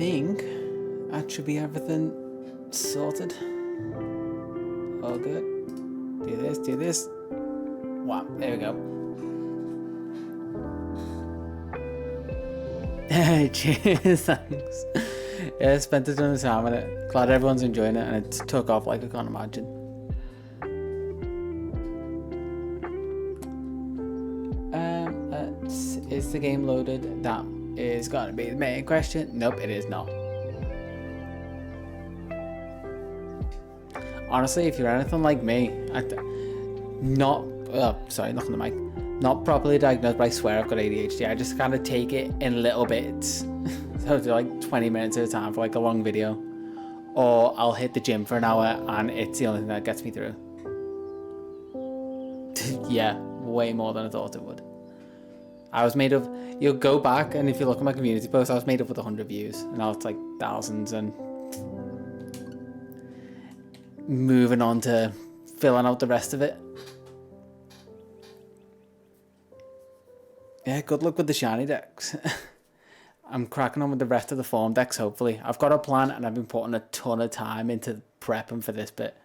think that should be everything sorted. All good. Do this, do this. Wow, there we go. Cheers, thanks. Yeah, I spent a ton of time on it. Glad everyone's enjoying it, and it took off like I can't imagine. Is the game loaded? That is gonna be the main question. Nope, it is not. Honestly, if you're anything like me, not properly diagnosed, but I swear I've got ADHD. I just kind of take it in little bits. So do like 20 minutes at a time for like a long video, or I'll hit the gym for an hour and it's the only thing that gets me through. Yeah, way more than I thought it would. I was made of, you'll go back and if you look at my community post, I was made up with 100 views and now it's like thousands, and moving on to filling out the rest of it. Yeah, good luck with the shiny decks. I'm cracking on with the rest of the form decks, hopefully. I've got a plan and I've been putting a ton of time into prepping for this bit.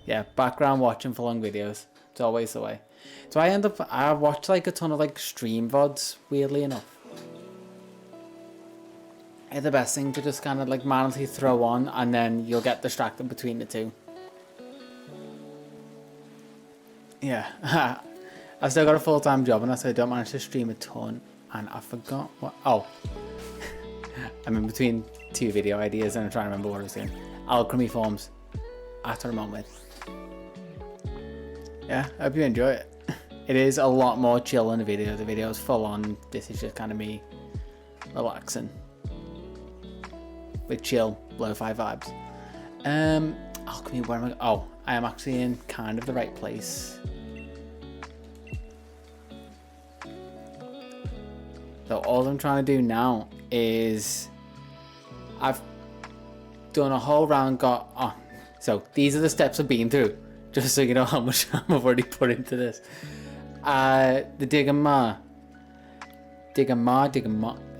Yeah, background watching for long videos. It's always the way. So I watch like a ton of like stream VODs, weirdly enough. It's the best thing to just kind of like manually throw on, and then you'll get distracted between the two. Yeah, I've still got a full-time job and that's why I don't manage to stream a ton, and I forgot what, oh. I'm in between two video ideas and I'm trying to remember what I was doing. Alcremie forms. That's what I'm on with. Yeah, I hope you enjoy it. It is a lot more chill than the video. The video is full on. This is just kind of me relaxing. With chill, lo-fi vibes. Alcremie, where am I? Oh, I am actually in kind of the right place. So all I'm trying to do now is I've done a whole round, so these are the steps I've been through, just so you know how much time I've already put into this. The Digama,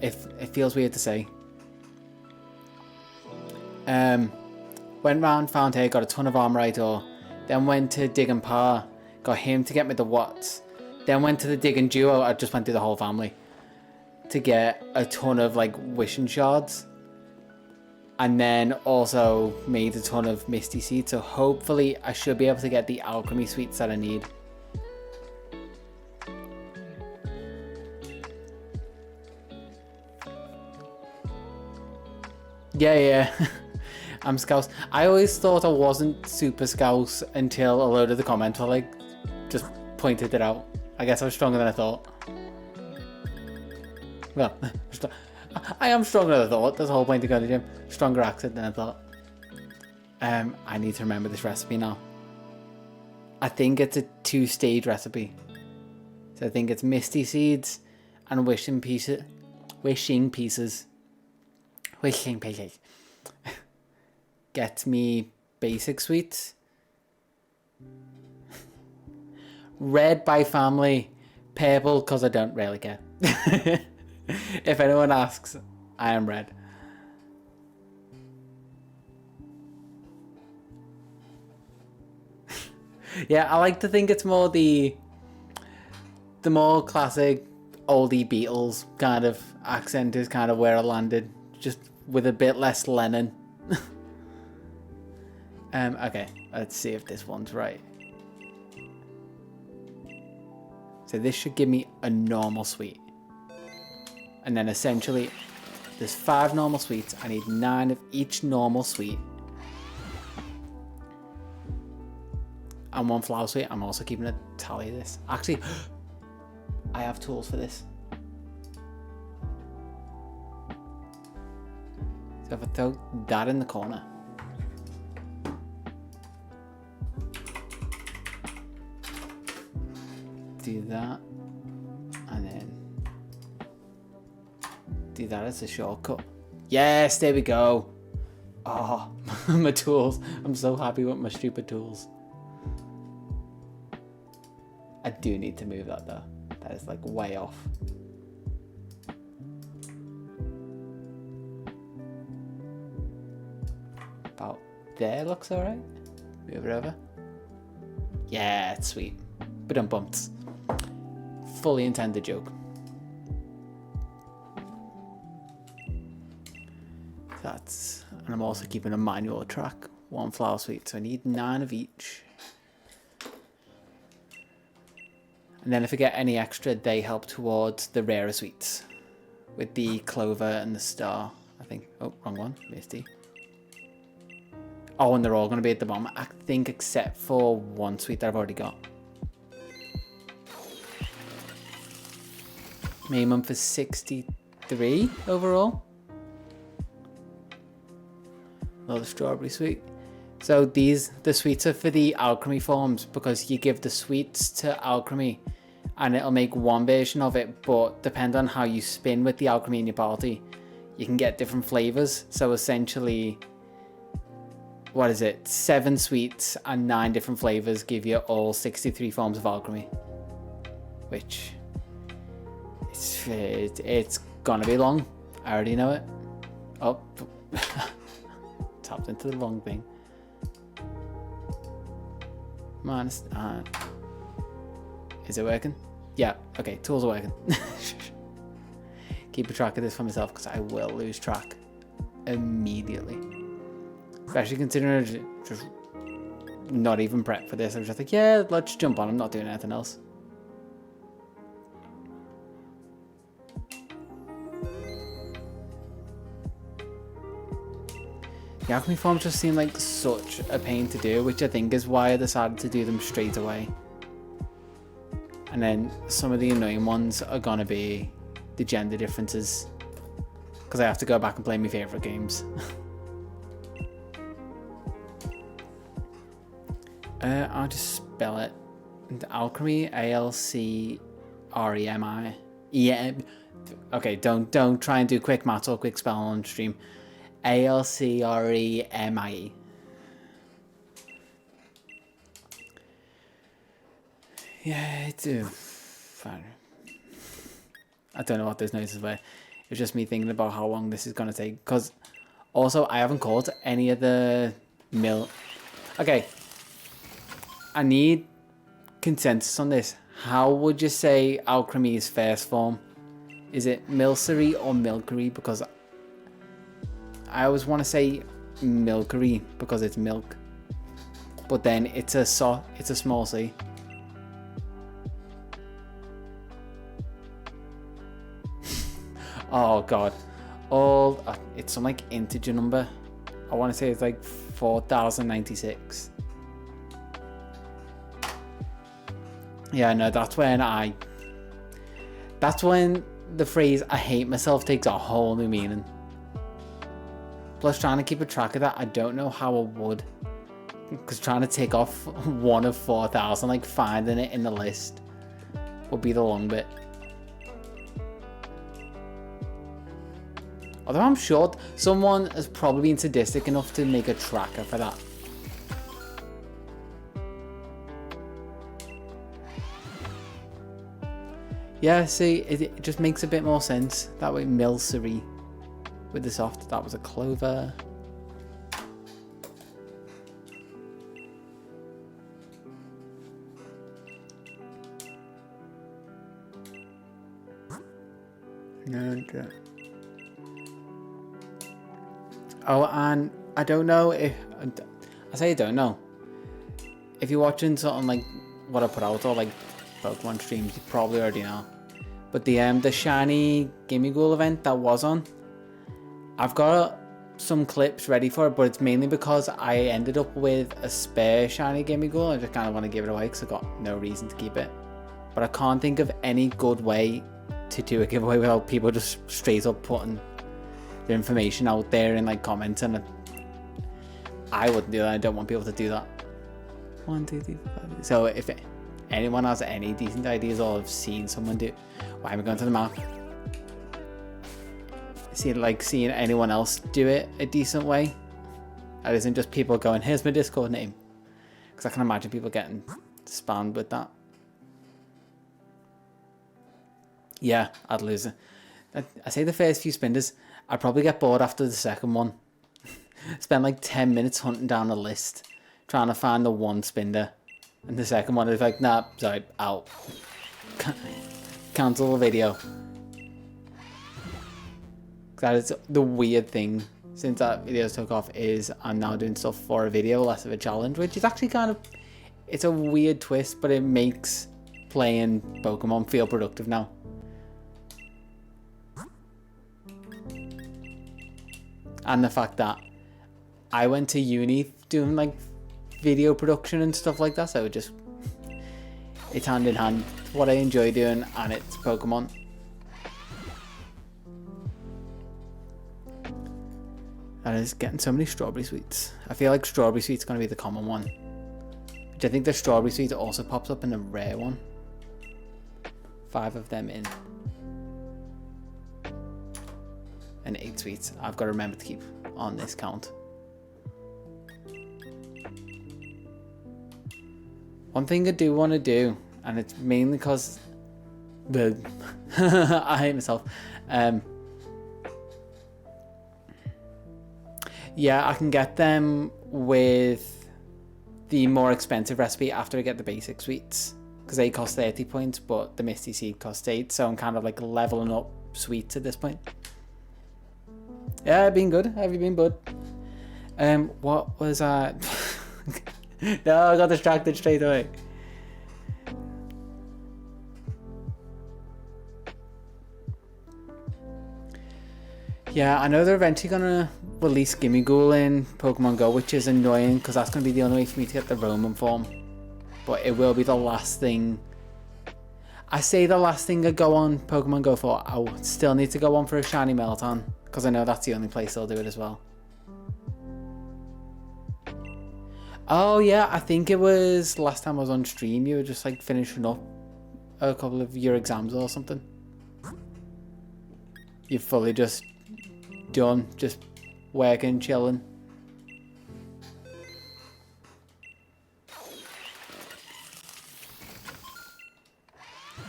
if it feels weird to say. Went round, found here, got a ton of armorite ore, then went to Digging Pa, got him to get me the Watts, then went to the Digging Duo. I just went through the whole family to get a ton of like wishing shards, and then also made a ton of misty seeds, so hopefully I should be able to get the alchemy sweets that I need. Yeah. I'm Scouse. I always thought I wasn't super Scouse until a load of the comments were like, just pointed it out. I guess I was stronger than I thought. Well, I am stronger than I thought. That's the whole point of going to the gym. Stronger accent than I thought. I need to remember this recipe now. I think it's a 2-stage recipe. So I think it's misty seeds and wishing pieces. Get me basic sweets. Red by family, purple because I don't really care. If anyone asks, I am red. Yeah, I like to think it's more the more classic oldie Beatles kind of accent is kind of where I landed, just with a bit less Lennon. Okay, let's see if this one's right. So this should give me a normal sweet. And then essentially, there's 5 normal sweets. I need 9 of each normal sweet. And 1 flower sweet. I'm also keeping a tally of this. Actually, I have tools for this. So if I throw that in the corner. Do that. And then do that as a shortcut. Yes, there we go. Oh, my tools. I'm so happy with my stupid tools. I do need to move that though. That is like way off. About there looks alright. Move it over. Yeah, it's sweet. But I'm bumped. Fully intended joke. That's, and I'm also keeping a manual track. 1 flower sweet, so I need 9 of each. And then if I get any extra, they help towards the rarer sweets. With the clover and the star, I think. Oh, wrong one. Misty. Oh, and they're all going to be at the bottom, I think, except for 1 sweet that I've already got. Minimum for 63 overall. Another strawberry sweet. So the sweets are for the alchemy forms, because you give the sweets to alchemy and it'll make one version of it, but depending on how you spin with the alchemy in your party, you can get different flavors. So essentially, what is it? 7 sweets and 9 different flavors give you all 63 forms of alchemy, which it's gonna be long. I already know it. Oh, tapped into the wrong thing. Man, is it working? Yeah, okay, tools are working. Keep a track of this for myself, because I will lose track immediately. Especially considering I just not even prep for this. I was just like, yeah, let's jump on. I'm not doing anything else. The alchemy forms just seem like such a pain to do, which I think is why I decided to do them straight away. And then some of the annoying ones are gonna be the gender differences, because I have to go back and play my favourite games. I'll just spell it. Alcremie, A-L-C-R-E-M-I. Yeah. Okay, don't try and do quick maths or quick spell on stream. A-L-C-R-E-M-I-E. Yeah, it's fine. I don't know what those noises were. It was just me thinking about how long this is gonna take. Because also I haven't caught any of the Okay. I need consensus on this. How would you say Alcremie's first form? Is it Milcery or Milkery? Because I always want to say Milkery because it's milk, but then it's a small c. Oh god, it's some like integer number. I want to say it's like 4096. Yeah, no, that's when the phrase "I hate myself" takes a whole new meaning. Plus, trying to keep a track of that, I don't know how I would. Because trying to take off one of 4,000, like finding it in the list, would be the long bit. Although I'm sure someone has probably been sadistic enough to make a tracker for that. Yeah, see, it just makes a bit more sense. That way, Milcery. With the soft, that was a clover. No. Oh, and I don't know if I say I don't know. If you're watching something like what I put out or like Pokemon streams, you probably already know. But the shiny Gimmighoul event that was on. I've got some clips ready for it, but it's mainly because I ended up with a spare shiny Gimmighoul. I just kind of want to give it away because I got no reason to keep it. But I can't think of any good way to do a giveaway without people just straight up putting their information out there in like comments, and I wouldn't do that. I don't want people to do that. 1, 2, 3, 4, 5. So if anyone has any decent ideas or have seen someone do, why am I going to the map? Seeing anyone else do it a decent way. That isn't just people going, here's my Discord name. Because I can imagine people getting spammed with that. Yeah, I'd lose it. I say the first few spinners, I'd probably get bored after the second one. Spend like 10 minutes hunting down a list, trying to find the one spinner. And the second one is like, nah, sorry, out. Cancel the video. That is the weird thing since that video took off, is I'm now doing stuff for a video, less of a challenge, which is actually kind of, it's a weird twist, but it makes playing Pokemon feel productive now. And the fact that I went to uni doing like video production and stuff like that, so it's hand in hand. It's what I enjoy doing, and it's Pokemon. And it's getting so many strawberry sweets. I feel like strawberry sweet's gonna be the common one, which I think the strawberry sweet also pops up in the rare one. 5 of them in. And 8 sweets. I've got to remember to keep on this count. One thing I do want to do, and it's mainly because I hate myself. Yeah, I can get them with the more expensive recipe after I get the basic sweets, because they cost 30 points, but the Misty Seed costs 8, so I'm kind of like leveling up sweets at this point. Yeah, I've been good. Have you been good? What was I? No, I got distracted straight away. Yeah, I know they're eventually gonna release Gimmighoul in Pokemon Go, which is annoying because that's gonna be the only way for me to get the Roman form. But it will be the last thing. I say the last thing I go on Pokemon Go for. I still need to go on for a shiny Melton, because I know that's the only place they'll do it as well. Oh yeah, I think it was last time I was on stream, you were just like finishing up a couple of your exams or something. You're fully just done, just working, chilling.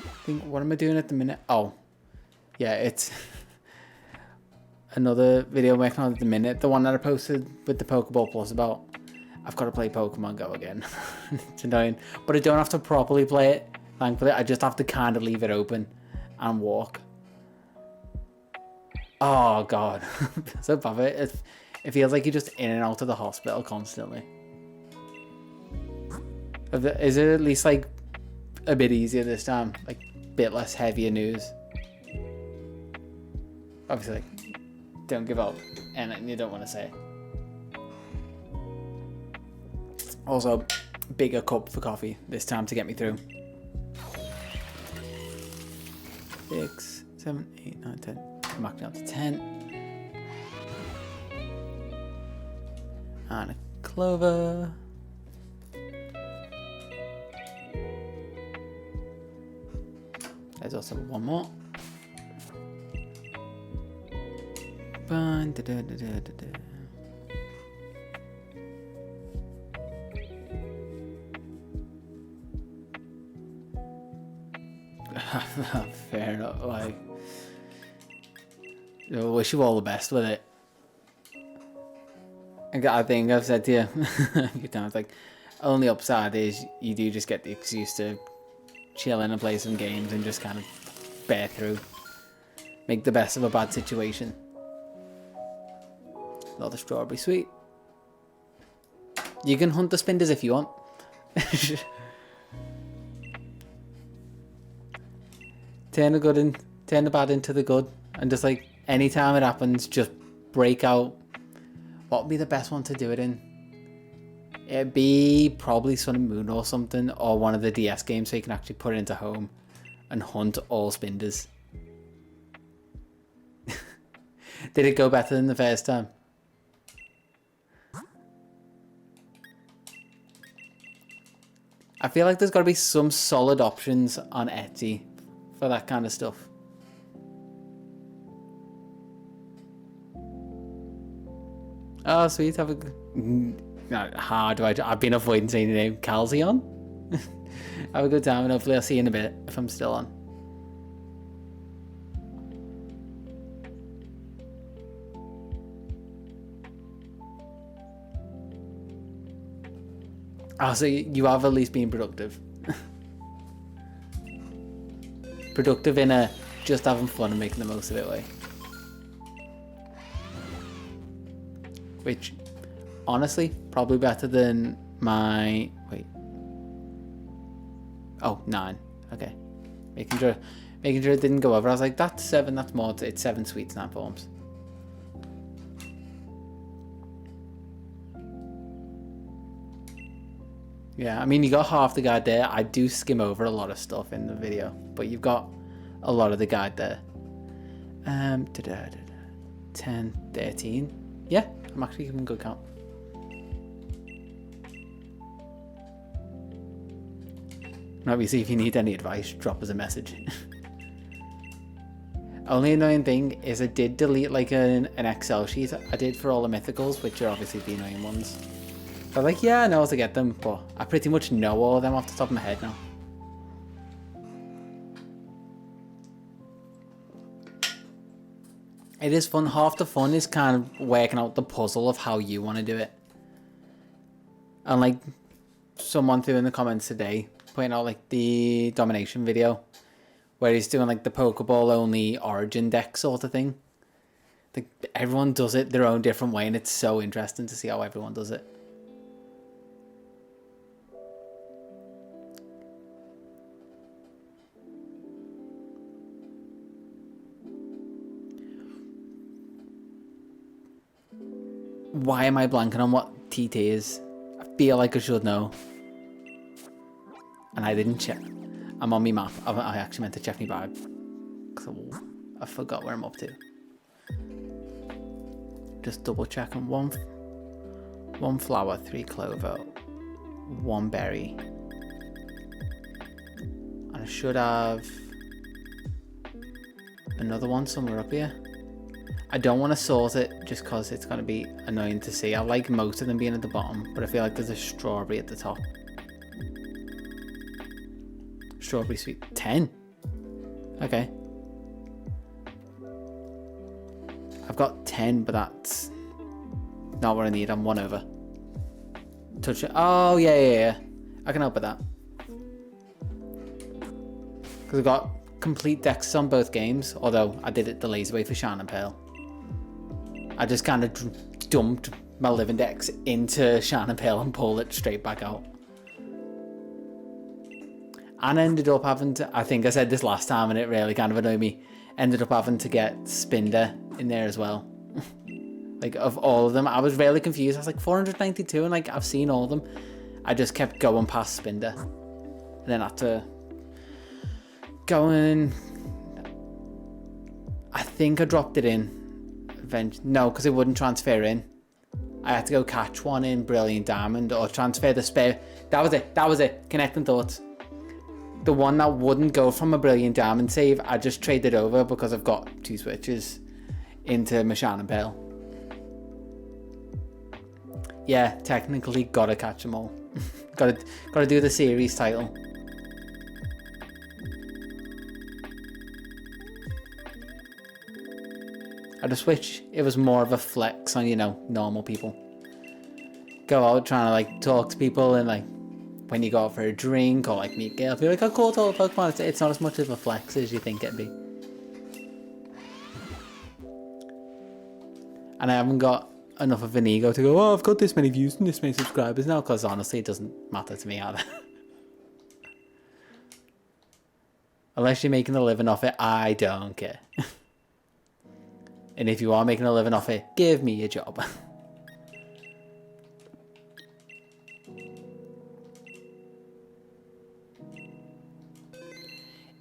I think, what am I doing at the minute? Oh, yeah, it's another video I'm working on at the minute. The one that I posted with the Pokeball Plus about. I've got to play Pokemon Go again. It's annoying. But I don't have to properly play it, thankfully. I just have to kind of leave it open and walk. Oh, God. So bad. It feels like you're just in and out of the hospital constantly. Is it at least, like, a bit easier this time? Like, a bit less heavier news? Obviously, like, don't give up anything you don't want to say. Also, bigger cup for coffee this time to get me through. 6, 7, 8, 9, 10. I'm marking out to 10. And a clover. There's also one more. Bun, da, da, da, da, da, da. Fair enough. Like, I wish you all the best with it. I think I've said to you a few times, like, only upside is you do just get the excuse to chill in and play some games and just kind of bear through. Make the best of a bad situation. Another strawberry sweet. You can hunt the spinners if you want. Turn the bad into the good, and just like anytime it happens, just break out. What would be the best one to do it in? It'd be probably Sun and Moon or something, or one of the DS games, so you can actually put it into home and hunt all spinners. Did it go better than the first time? I feel like there's got to be some solid options on Etsy for that kind of stuff. Oh, sweet. Have a good... How do I've been avoiding saying your name. Calzion? Have a good time, and hopefully I'll see you in a bit if I'm still on. Oh, so you have at least been productive. Productive in a just having fun and making the most of it way. Which, honestly, probably better than my... Wait. Oh, 9. Okay. Making sure it didn't go over. I was like, that's 7, that's more. It's 7 sweets, 9 forms. Yeah, I mean, you got half the guide there. I do skim over a lot of stuff in the video, but you've got a lot of the guide there. 10, 13. Yeah, I'm actually giving a good count. And obviously, if you need any advice, drop us a message. Only annoying thing is I did delete like an Excel sheet I did for all the mythicals, which are obviously the annoying ones. I'm like, yeah, I know how to get them, but I pretty much know all of them off the top of my head now. It is fun. Half the fun is kind of working out the puzzle of how you want to do it. And like someone threw in the comments today, pointing out like the domination video, where he's doing like the Pokeball only origin deck sort of thing. Like everyone does it their own different way, and it's so interesting to see how everyone does it. Why am I blanking on what TT is? I feel like I should know. And I didn't check. I'm on my map. I actually meant to check my bag. Because I forgot where I'm up to. Just double checking. One flower, 3 clover, 1 berry. And I should have another one somewhere up here. I don't want to sort it just because it's going to be annoying to see. I like most of them being at the bottom, but I feel like there's a strawberry at the top. Strawberry sweet. 10. Okay. I've got 10, but that's not what I need. I'm 1 over. Touch it. Oh, yeah. I can help with that. Because I've got complete decks on both games, although I did it the lazy way for Shan and Pearl. I just kind of dumped my Living Dex into Shan and Pearl and pulled it straight back out. And I ended up having to, I think I said this last time and it really kind of annoyed me, ended up having to get Spinder in there as well. Like of all of them, I was really confused. I was like 492 and like I've seen all of them. I just kept going past Spinder. And then had to go in. I think I dropped it in. No, because it wouldn't transfer in. I had to go catch one in Brilliant Diamond or transfer the spare. That was it. Connecting thoughts. The one that wouldn't go from a Brilliant Diamond save, I just traded over because I've got 2 switches into my Shan and Pearl. Yeah, technically gotta catch them all. gotta do the series title. I just wish it was more of a flex on, you know, normal people. Go out trying to like talk to people and like when you go out for a drink or like meet girls, be like, oh cool, all Pokemon. It's not as much of a flex as you think it'd be. And I haven't got enough of an ego to go, oh, I've got this many views and this many subscribers now, because honestly it doesn't matter to me either. Unless you're making a living off it, I don't care. And if you are making a living off it, give me a job.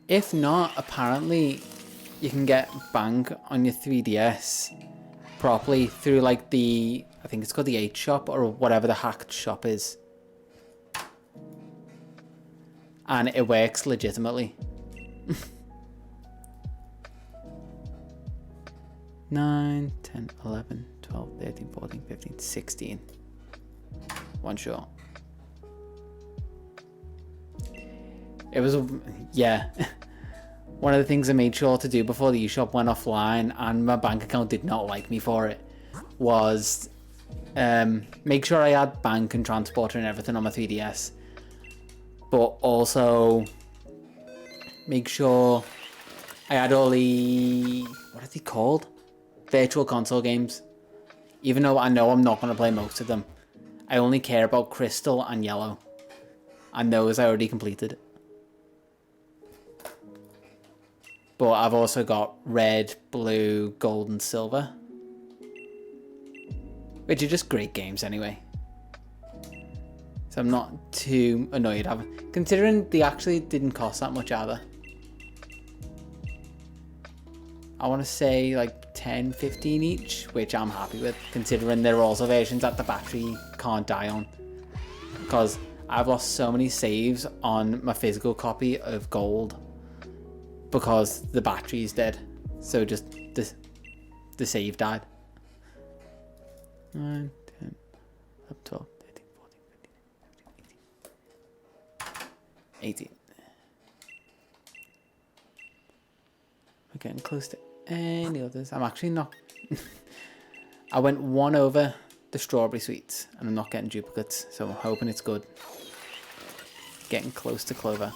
If not, apparently you can get bang on your 3DS properly through like the, I think it's called the 8 shop or whatever the hacked shop is. And it works legitimately. 9, 10, 11, 12, 13, 14, 15, 16. One shot. It was, yeah. One of the things I made sure to do before the eShop went offline and my bank account did not like me for it was Make sure I add bank and transporter and everything on my 3DS. But also make sure I add all the, what are they called? Virtual console games. Even though I know I'm not going to play most of them. I only care about Crystal and Yellow. And those I already completed. But I've also got Red, Blue, Gold and Silver. Which are just great games anyway. So I'm not too annoyed. Considering they actually didn't cost that much either. I want to say like 10, 15 each, which I'm happy with, considering there are also versions that the battery can't die on. Because I've lost so many saves on my physical copy of Gold because the battery's dead. So just the save died. 9, 10, 11, 12, 13, 14, 15, 18. We're getting close to any others. I'm actually not. I went one over the strawberry sweets and I'm not getting duplicates, so I'm hoping it's good. Getting close to Clover.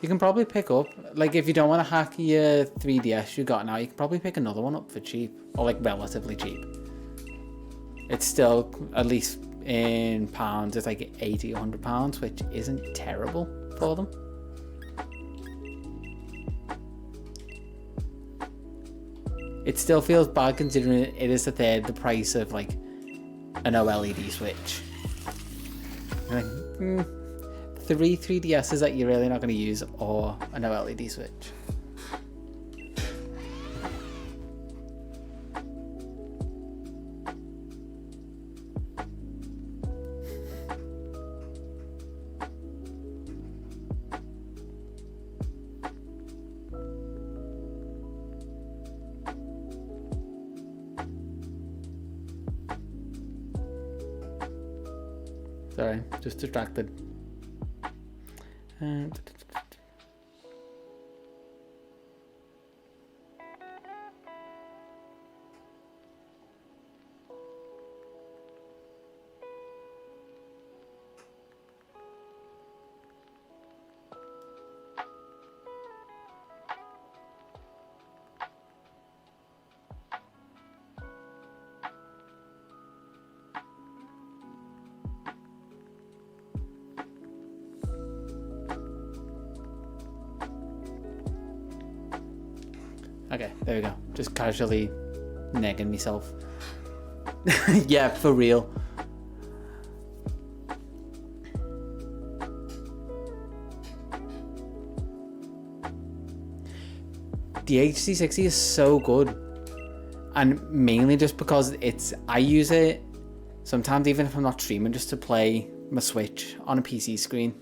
You can probably pick up, like if you don't want to hack your 3DS you got now, you can probably pick another one up for cheap, or like relatively cheap. It's still, at least in pounds, it's like 80, 100 pounds, which isn't terrible for them. It still feels bad considering it is a third the price of like an OLED Switch. Like, 3 3DSs that you're really not going to use, or an OLED Switch. Sorry, just distracted. Okay, there we go. Just casually negging myself. Yeah, for real. The HC60 is so good. And mainly just because I use it sometimes even if I'm not streaming, just to play my Switch on a PC screen.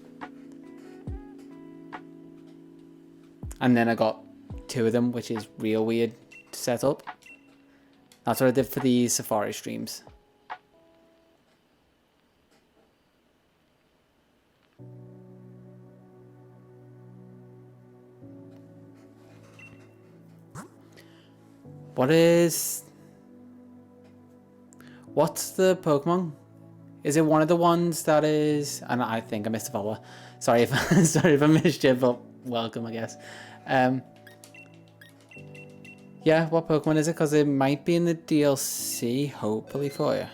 And then I got 2 of them, which is real weird to set up. That's what I did for the Safari streams. What's the Pokemon? Is it one of the ones that is, and I think I missed a follower. Sorry if I missed you, but welcome, I guess. Yeah, what Pokemon is it? Because it might be in the DLC, hopefully for you.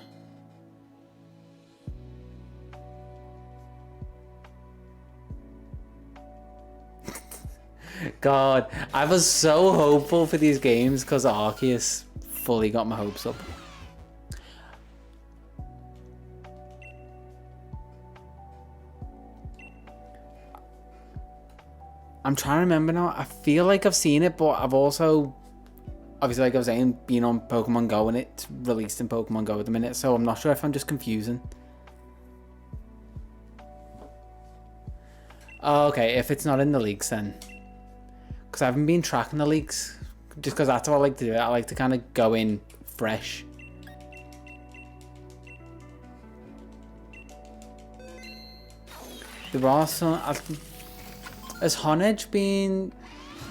God, I was so hopeful for these games because Arceus fully got my hopes up. I'm trying to remember now. I feel like I've seen it, but I've also, obviously, like I was saying, been on Pokemon Go and it's released in Pokemon Go at the minute, so I'm not sure if I'm just confusing. Oh, okay, if it's not in the leaks then. Because I haven't been tracking the leaks, just because that's how I like to do it. I like to kind of go in fresh. There are some... Has Honedge been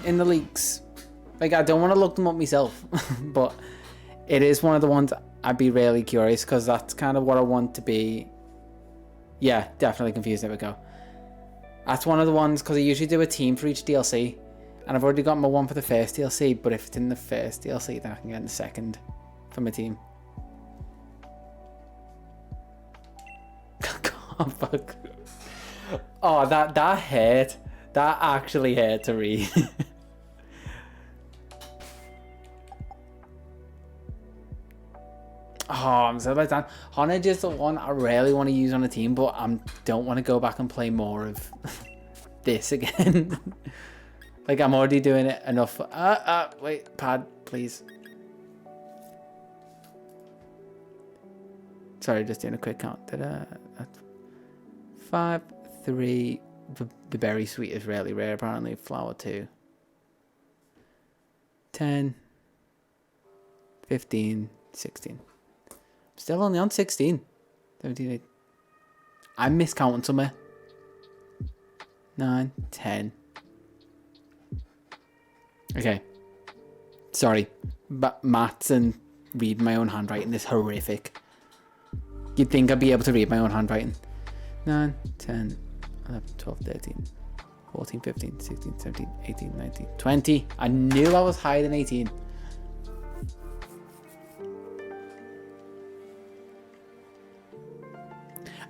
in the leaks? Like, I don't want to look them up myself, but it is one of the ones I'd be really curious, because that's kind of what I want to be. Yeah, definitely confused. There we go. That's one of the ones, because I usually do a team for each DLC, and I've already got my one for the first DLC, but if it's in the first DLC, then I can get in the second for my team. God, fuck. Oh, that hurt. That actually hurt to read. Oh, I'm so let down. Honedge is the one I really want to use on a team, but I don't want to go back and play more of this again. Like, I'm already doing it enough. Wait, pad, please. Sorry, just doing a quick count. 5, 3. The berry sweet is really rare, apparently. Flower 2. 10. 15. 16. Still only on 16. 17. 18. I'm miscounting somewhere. 9. 10. Okay. Sorry. But maths and reading my own handwriting is horrific. You'd think I'd be able to read my own handwriting. 9, 10, 11, 12, 13, 14, 15, 16, 17, 18, 19, 20. I knew I was higher than 18.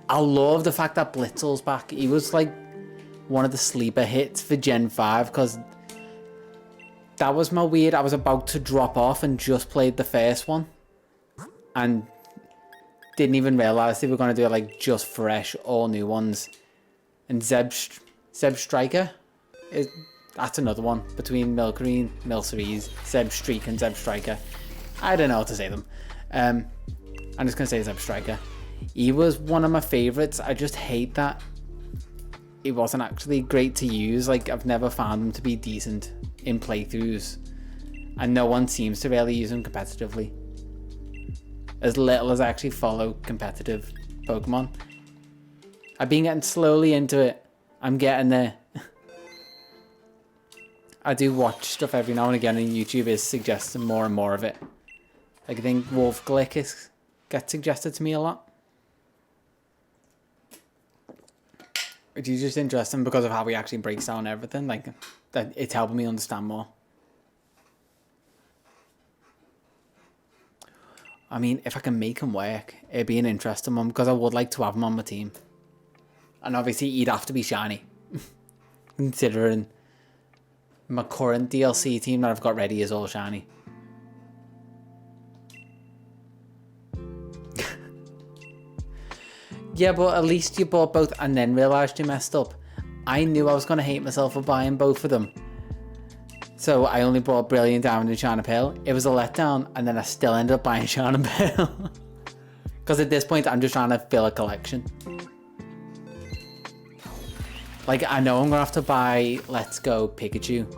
I love the fact that Blitzel's back. He was like one of the sleeper hits for Gen 5, because that was my weird. I was about to drop off and just played the first one and didn't even realize they were going to do it like just fresh, all new ones. And Zeb Striker, that's another one between Milcery, Zeb Streak and Zeb Striker. I don't know how to say them. I'm just going to say Zeb Striker. He was one of my favorites. I just hate that he wasn't actually great to use. Like, I've never found him to be decent in playthroughs, and no one seems to really use him competitively. As little as I actually follow competitive Pokemon, I've been getting slowly into it. I'm getting there. I do watch stuff every now and again, and YouTube is suggesting more and more of it. Like, I think Wolf Glick gets suggested to me a lot. Which is just interesting because of how he actually breaks down everything. Like, that it's helping me understand more. I mean, if I can make him work, it'd be an interesting one, because I would like to have him on my team. And obviously, he'd have to be shiny. Considering my current DLC team that I've got ready is all shiny. Yeah, but at least you bought both and then realised you messed up. I knew I was going to hate myself for buying both of them. So I only bought Brilliant Diamond and Shine and Pearl. It was a letdown, and then I still ended up buying Shine and Pearl. Because at this point, I'm just trying to fill a collection. Like, I know I'm going to have to buy Let's Go Pikachu.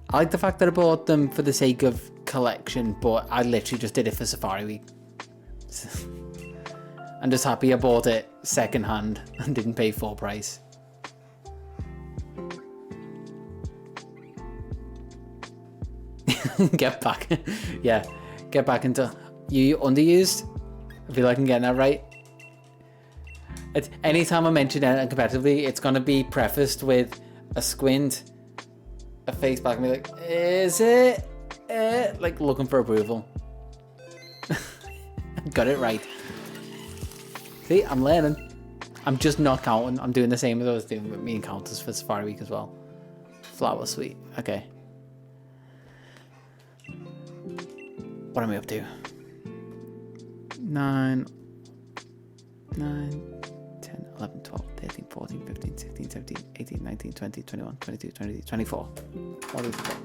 I like the fact that I bought them for the sake of collection, but I literally just did it for Safari Week. I'm just happy I bought it second hand and didn't pay full price. Get back. Yeah, get back into... You underused? I feel like I'm getting that right. It's, anytime I mention it competitively, it's going to be prefaced with a squint, a face back, and be like, is it? Like looking for approval. Got it right. See, I'm learning. I'm just not counting. I'm doing the same as I was doing with me encounters for Safari Week as well. Flower Sweet. Okay. What am I up to? 9, 10, 11, 12, 13, 14, 15, 16, 17, 18, 19, 20, 21, 22, 23, 24. What is it?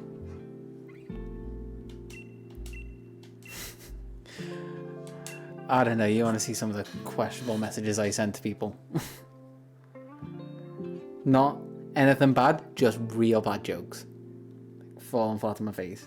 I don't know, you want to see some of the questionable messages I send to people. Not anything bad, just real bad jokes. Like falling flat on my face.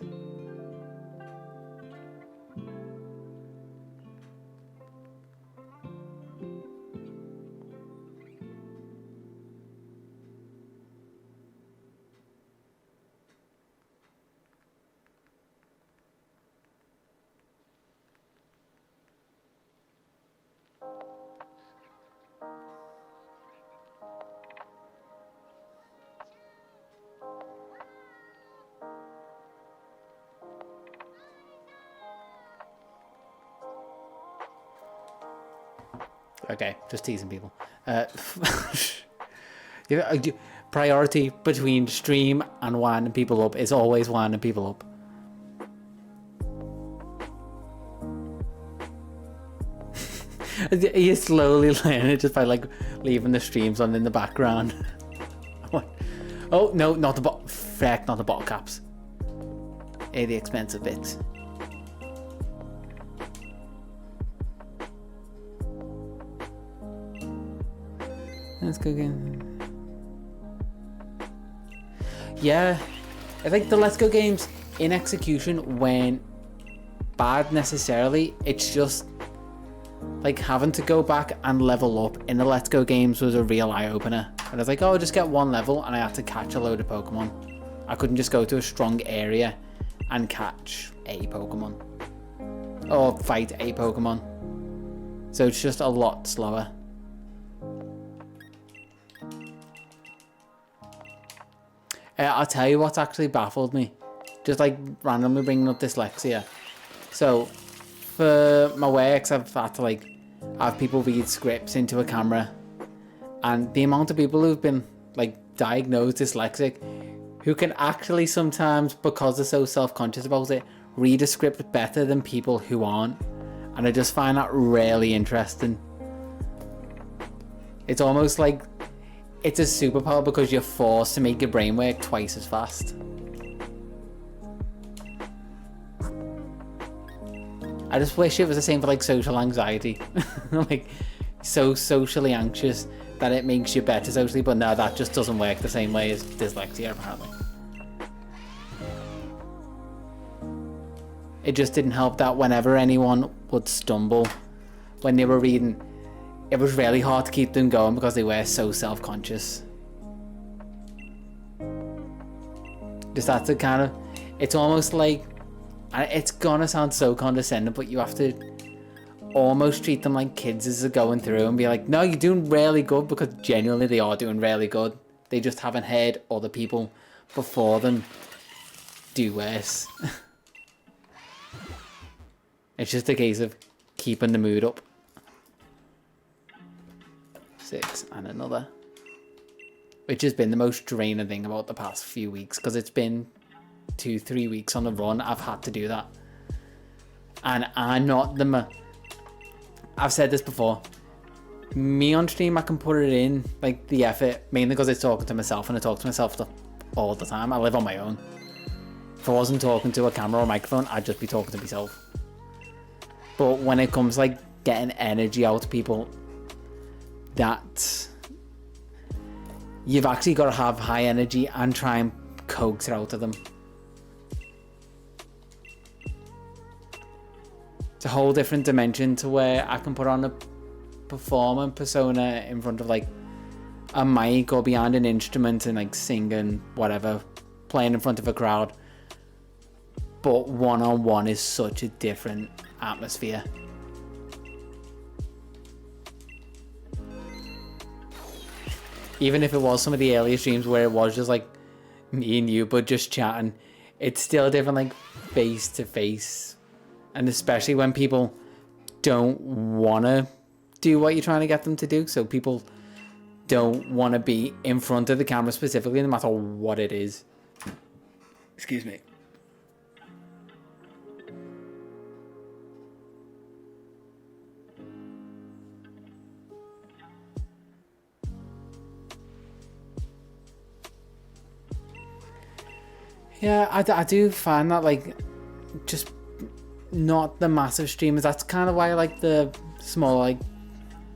Okay, just teasing people. Priority between stream and winding people up is always winding people up. You slowly learn it just by like leaving the streams on in the background. Oh no, not the not the bottle caps. The expensive bits. Let's go again. Yeah, I think the Let's Go games in execution weren't bad necessarily. It's just like having to go back and level up in the Let's Go games was a real eye-opener. And I was like, oh, I'll just get one level, and I had to catch a load of Pokemon. I couldn't just go to a strong area and catch a Pokemon. Or fight a Pokemon. So it's just a lot slower. I'll tell you what's actually baffled me. Just like randomly bringing up dyslexia. So for my works, I've had to like have people read scripts into a camera. And the amount of people who've been like diagnosed dyslexic who can actually sometimes, because they're so self-conscious about it, read a script better than people who aren't. And I just find that really interesting. It's almost like it's a superpower because you're forced to make your brain work twice as fast. I just wish it was the same for like social anxiety. Like so socially anxious that it makes you better socially, but no, that just doesn't work the same way as dyslexia apparently. It just didn't help that whenever anyone would stumble when they were reading, it was really hard to keep them going because they were so self-conscious. Just that's the kind of, it's almost like, it's gonna sound so condescending, but you have to almost treat them like kids as they're going through and be like, no, you're doing really good, because genuinely they are doing really good. They just haven't heard other people before them do worse. It's just a case of keeping the mood up. 6 and another. Which has been the most draining thing about the past few weeks, because it's been 2-3 weeks on the run. I've had to do that. And I'm not the... I've said this before. Me on stream, I can put it in, like, the effort, mainly because it's talking to myself, and I talk to myself all the time. I live on my own. If I wasn't talking to a camera or microphone, I'd just be talking to myself. But when it comes like getting energy out of people, that you've actually got to have high energy and try and coax it out of them. It's a whole different dimension to where I can put on a performer persona in front of like a mic or behind an instrument and like singing, whatever, playing in front of a crowd. But one-on-one is such a different atmosphere. Even if it was some of the earlier streams where it was just like me and you but just chatting, it's still different, like face to face. And especially when people don't want to do what you're trying to get them to do. So people don't want to be in front of the camera specifically, no matter what it is. Excuse me. Yeah, I do find that, like, just not the massive streamers. That's kind of why I like the small, like,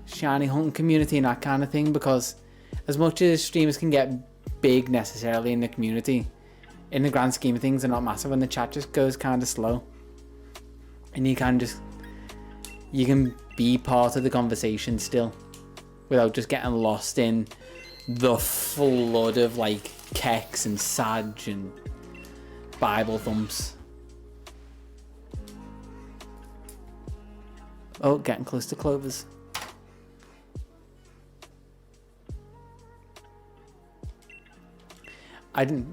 shiny hunting community and that kind of thing, because as much as streamers can get big necessarily in the community, in the grand scheme of things, they're not massive, and the chat just goes kind of slow. And you can be part of the conversation still, without just getting lost in the flood of, like, keks and sag and Bible thumps. Oh, getting close to Clovers.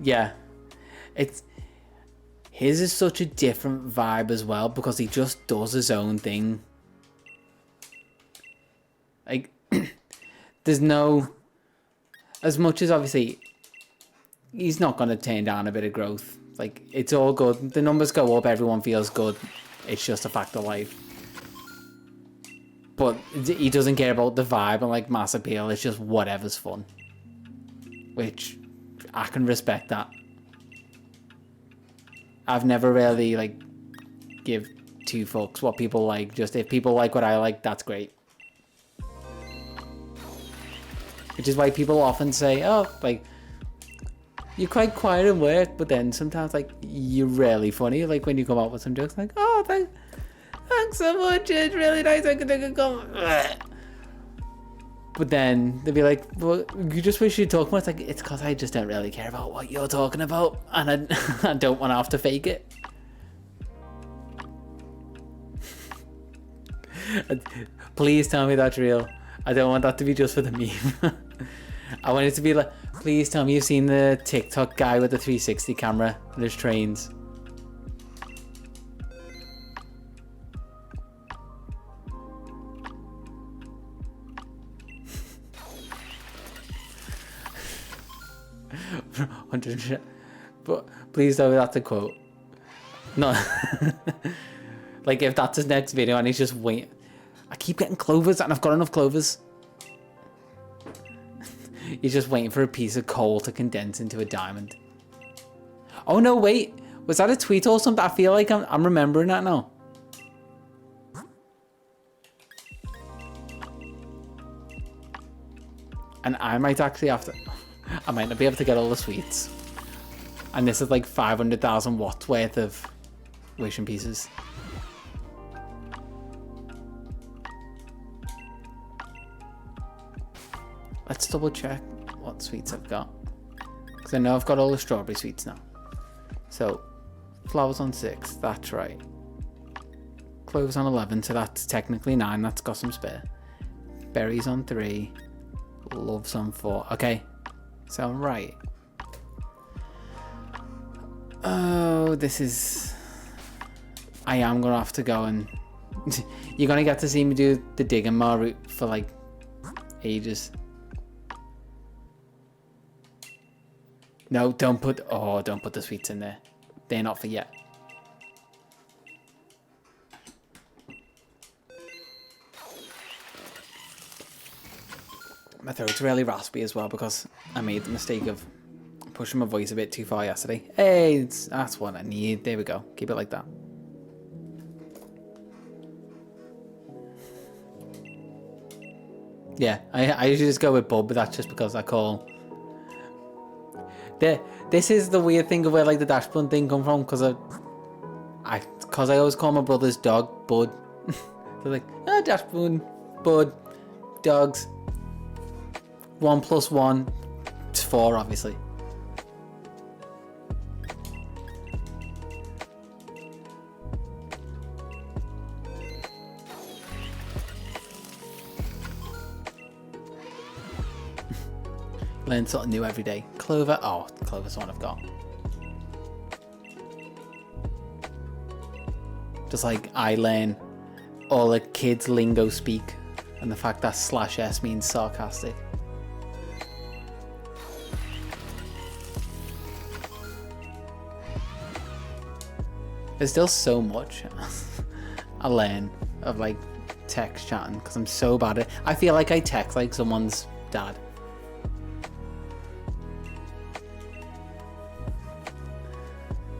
Yeah. His is such a different vibe as well, because he just does his own thing. there's no, as much as obviously he's not going to turn down a bit of growth. Like, it's all good. The numbers go up, everyone feels good. It's just a fact of life. But he doesn't care about the vibe and like mass appeal. It's just whatever's fun. Which I can respect that. I've never really like give two fucks what people like. Just if people like what I like, that's great. Which is why people often say, oh, like, you're quite quiet at work, but then sometimes, like, you're really funny. Like, when you come out with some jokes, like, oh, thanks so much. It's really nice. I can take a comment. But then they'll be like, well, you just wish you'd talk more. It's like, it's because I just don't really care about what you're talking about. And I don't want to have to fake it. Please tell me that's real. I don't want that to be just for the meme. I want it to be like, please tell me you've seen the TikTok guy with the 360 camera and his trains. But please tell me that's a quote. No. Like if that's his next video and he's just waiting. I keep getting clovers and I've got enough clovers. He's just waiting for a piece of coal to condense into a diamond. Oh no, wait. Was that a tweet or something? I feel like I'm remembering that now. And I might actually have to... I might not be able to get all the sweets. And this is like 500,000 watts worth of wishing pieces. Let's double check what sweets I've got. Because I know I've got all the strawberry sweets now. So, flowers on 6, that's right. Cloves on 11, so that's technically 9, that's got some spare. Berries on 3, loves on 4. Okay, so I'm right. Oh, this is... I am going to have to go and... You're going to get to see me do the digging more route for like ages. No, don't put the sweets in there. They're not for yet. My throat's really raspy as well because I made the mistake of pushing my voice a bit too far yesterday. Hey, that's what I need. There we go. Keep it like that. Yeah, I usually just go with Bub, but that's just because I call... This is the weird thing of where like the Dash Bun thing come from, because I always call my brother's dog Bud. They're like, ah, Dash Bun, Bud, dogs. 1 + 1, it's 4, obviously. Learn something new every day. Clover. Oh, Clover's the one I've got. Just like I learn all the kids' lingo speak, and the fact that /s means sarcastic. There's still so much I learn of like text chatting because I'm so bad at it. I feel like I text like someone's dad.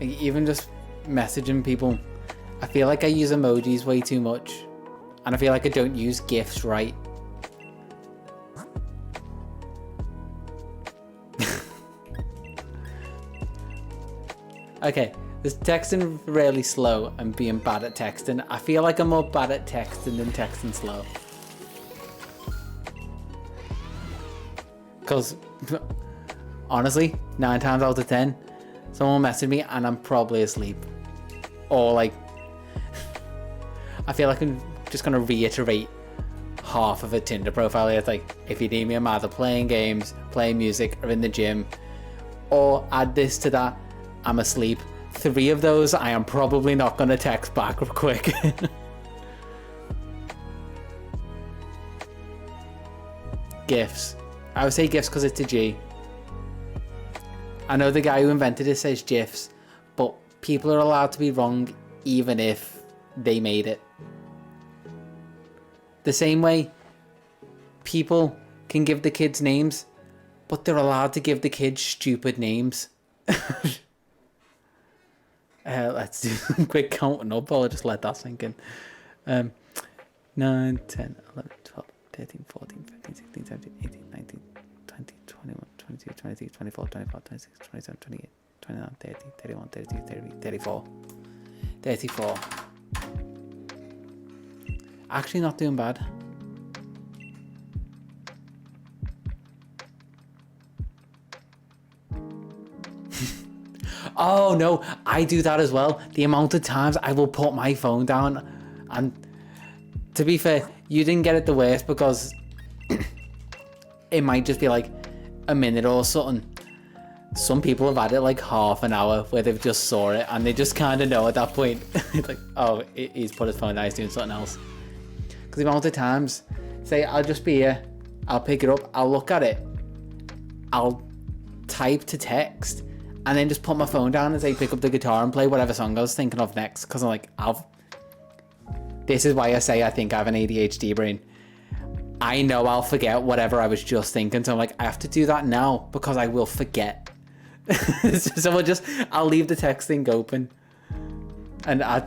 Like, even just messaging people, I feel like I use emojis way too much, and I feel like I don't use GIFs right. Okay, this texting really slow and being bad at texting. I feel like I'm more bad at texting than texting slow. Because, honestly, 9 times out of 10, someone will message me and I'm probably asleep. Or like, I feel like I'm just going to reiterate half of a Tinder profile. It's like, if you need me, I'm either playing games, playing music, or in the gym. Or add this to that, I'm asleep. 3 of those, I am probably not going to text back quick. GIFs. I would say GIFs because it's a G. I know the guy who invented it says GIFs, but people are allowed to be wrong even if they made it. The same way people can give the kids names, but they're allowed to give the kids stupid names. Let's do some quick counting up. I'll just let that sink in. 9, 10, 11, 12, 13, 14, 15, 16, 17, 18, 19, 20, 21, 22, 23, 24, 25, 26, 27, 28, 29, 30, 31, 32, 33, 34. 34. Actually not doing bad. Oh no, I do that as well. The amount of times I will put my phone down, and to be fair, you didn't get it the worst because it might just be like a minute or something. Some people have had it like half an hour where they've just saw it and they just kind of know at that point. It's like, oh, he's put his phone down, he's doing something else. Because the amount of times, say I'll just be here, I'll pick it up, I'll look at it, I'll type to text, and then just put my phone down and say pick up the guitar and play whatever song I was thinking of next. Because I'm like, this is why I say I think I have an ADHD brain. I know I'll forget whatever I was just thinking, so I'm like, I have to do that now because I will forget. So I'll leave the texting open, and I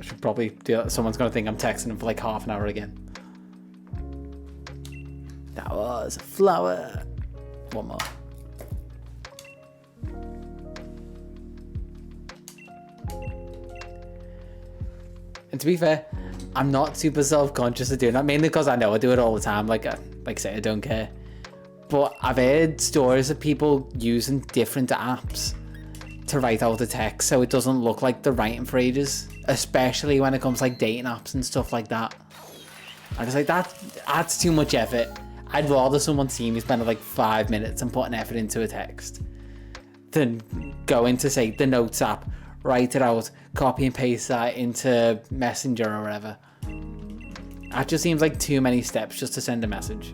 should probably do that. Someone's gonna think I'm texting them for like half an hour again. That was a flower. One more. And to be fair, I'm not super self-conscious of doing that, mainly because I know I do it all the time. Like I say, I don't care. But I've heard stories of people using different apps to write out the text so it doesn't look like they're writing for ages, especially when it comes to like dating apps and stuff like that. I'm just like, that adds too much effort. I'd rather someone see me spend like 5 minutes and put an effort into a text than go into, say, the Notes app, write it out, copy and paste that into Messenger or whatever. That just seems like too many steps just to send a message.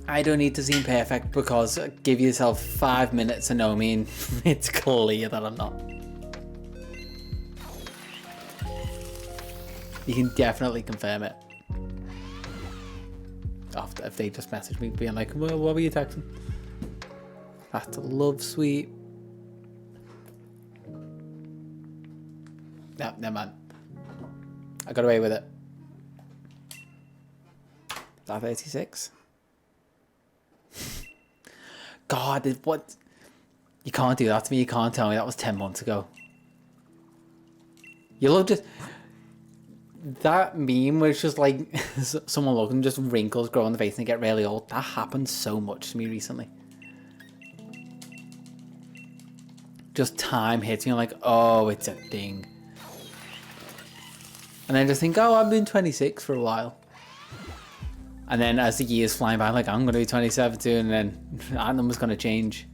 I don't need to seem perfect because give yourself 5 minutes to know me and it's clear that I'm not. You can definitely confirm it. After, if they just message me being like, well, what were you texting? That's a love sweet. No, never mind. I got away with it. Is that 36? God, what? You can't do that to me. You can't tell me that was 10 months ago. You love just... That meme was just like someone looking, just wrinkles grow on the face and get really old. That happened so much to me recently. Just time hits me, I'm like, oh, it's a thing. And then just think, oh, I've been 26 for a while. And then as the years fly by, I'm like, I'm going to be 27 soon, and then that number's going to change.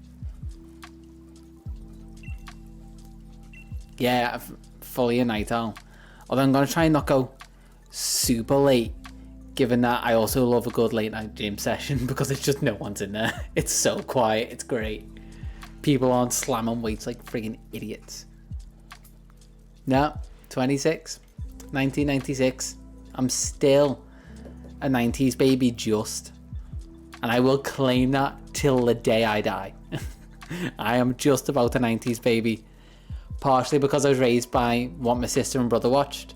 Yeah, fully a night owl. Although I'm going to try and not go super late, given that I also love a good late night gym session because it's just no one's in there. It's so quiet, it's great. People aren't slamming weights like friggin' idiots. No, 26, 1996. I'm still a 90s baby just. And I will claim that till the day I die. I am just about a 90s baby. Partially because I was raised by what my sister and brother watched.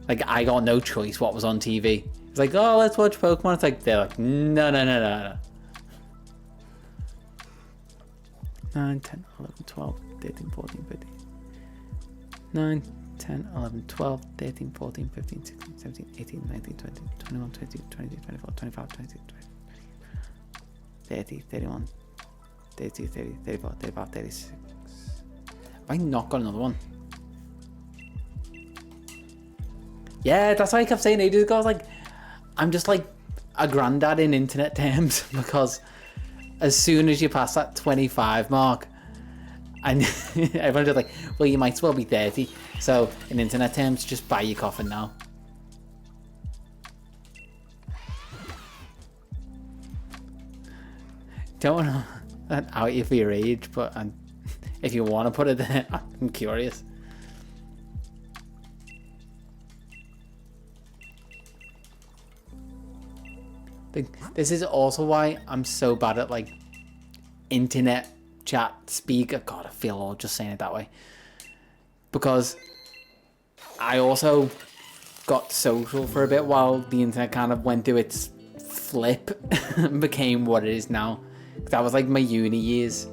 Like, I got no choice what was on TV. It's like, oh, let's watch Pokemon. It's like, they're like, no. 9, 10, 11, 12, 13, 14, 15. 9, 10, 11, 12, 13, 14, 15, 16, 17, 18, 19, 20, 21, 22, 23, 24, 25, 26, 30, 31, 32, 30, 34, 35, 36. Have I not got another one? Yeah, that's why I kept saying ages ago. I was like, I'm just like a granddad in internet terms because as soon as you pass that 25 mark, and everyone's just like, well, you might as well be 30. So in internet terms, just buy your coffin now. Don't know out you for your age, but if you want to put it there, I'm curious. This is also why I'm so bad at like internet chat speaker. God, I feel old just saying it that way. Because I also got social for a bit while the internet kind of went through its flip and became what it is now. That was like my uni years.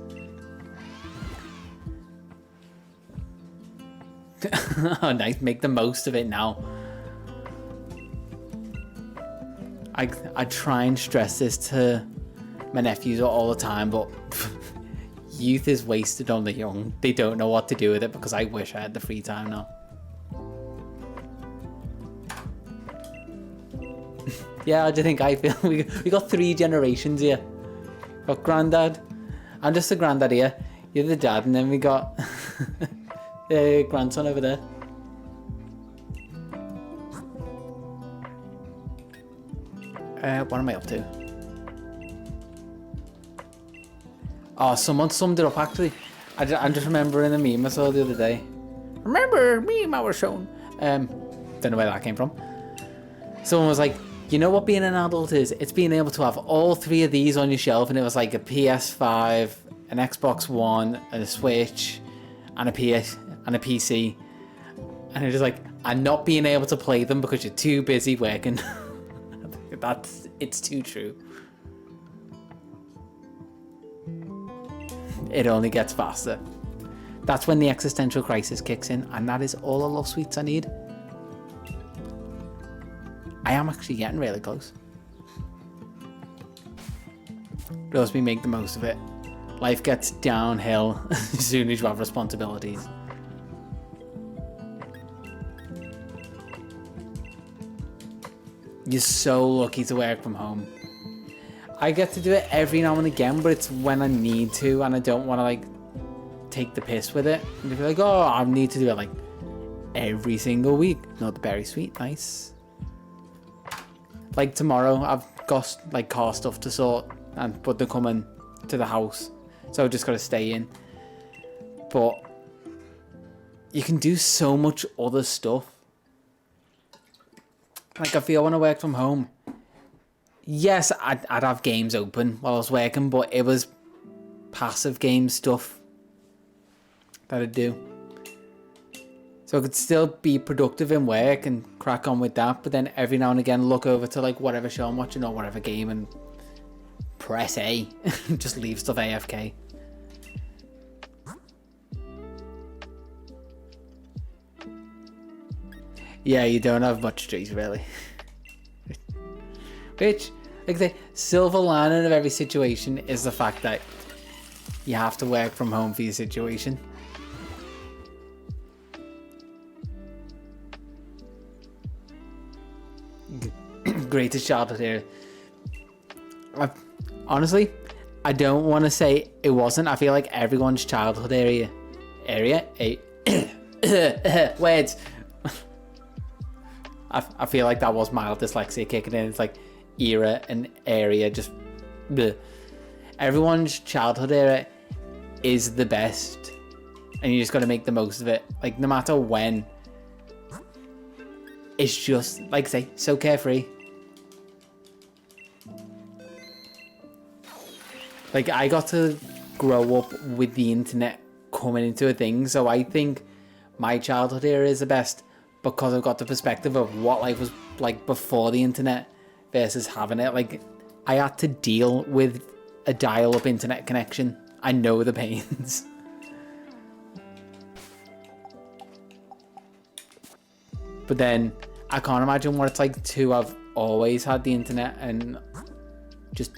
Oh, nice. Make the most of it now. I try and stress this to my nephews all the time, but youth is wasted on the young. They don't know what to do with it because I wish I had the free time now. Yeah, how do you think I feel? We got 3 generations here. Got granddad. I'm just the granddad here. You're the dad, and then we got the grandson over there. What am I up to? Oh, someone summed it up actually. I'm just remembering a meme I saw the other day. Remember meme I was shown? Don't know where that came from. Someone was like, you know what being an adult is? It's being able to have all 3 of these on your shelf, and it was like a PS5, an Xbox One, and a Switch, and a PC. And it's just like, and not being able to play them because you're too busy working. It's too true. It only gets faster. That's when the existential crisis kicks in, and that is all the love sweets I need. I am actually getting really close. But also we make the most of it. Life gets downhill as soon as you have responsibilities. You're so lucky to work from home. I get to do it every now and again, but it's when I need to, and I don't want to like take the piss with it. And be like, oh, I need to do it like every single week. Not very sweet, nice. Like tomorrow, I've got like car stuff to sort, but they're coming to the house, so I've just got to stay in. But you can do so much other stuff. Like I feel when I work from home, yes, I'd have games open while I was working, but it was passive game stuff that I'd do. So I could still be productive in work and crack on with that, but then every now and again look over to like whatever show I'm watching or whatever game and press A and just leave stuff AFK. Yeah, you don't have much choice really. Which, like the silver lining of every situation is the fact that you have to work from home for your situation. Greatest childhood era. Honestly, I don't want to say it wasn't. I feel like everyone's childhood words. I feel like that was mild dyslexia kicking in. It's like era and area, just bleh. Everyone's childhood era is the best, and you just got to make the most of it. Like no matter when, it's just like I say, so carefree. Like I got to grow up with the internet coming into a thing, so I think my childhood era is the best because I've got the perspective of what life was like before the internet versus having it. Like I had to deal with a dial-up internet connection. I know the pains. But then I can't imagine what it's like to have always had the internet and just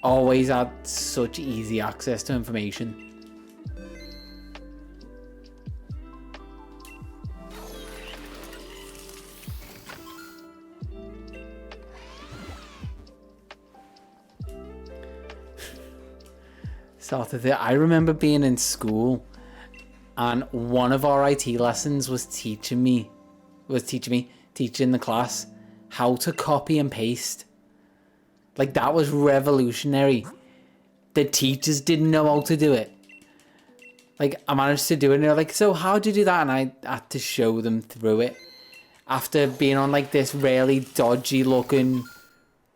always had such easy access to information. I remember being in school and one of our IT lessons was teaching the class how to copy and paste. Like that was revolutionary the teachers didn't know how to do it. Like, I managed to do it, and they're like, so how'd you do that? And I had to show them through it. After being on, like, this really dodgy-looking,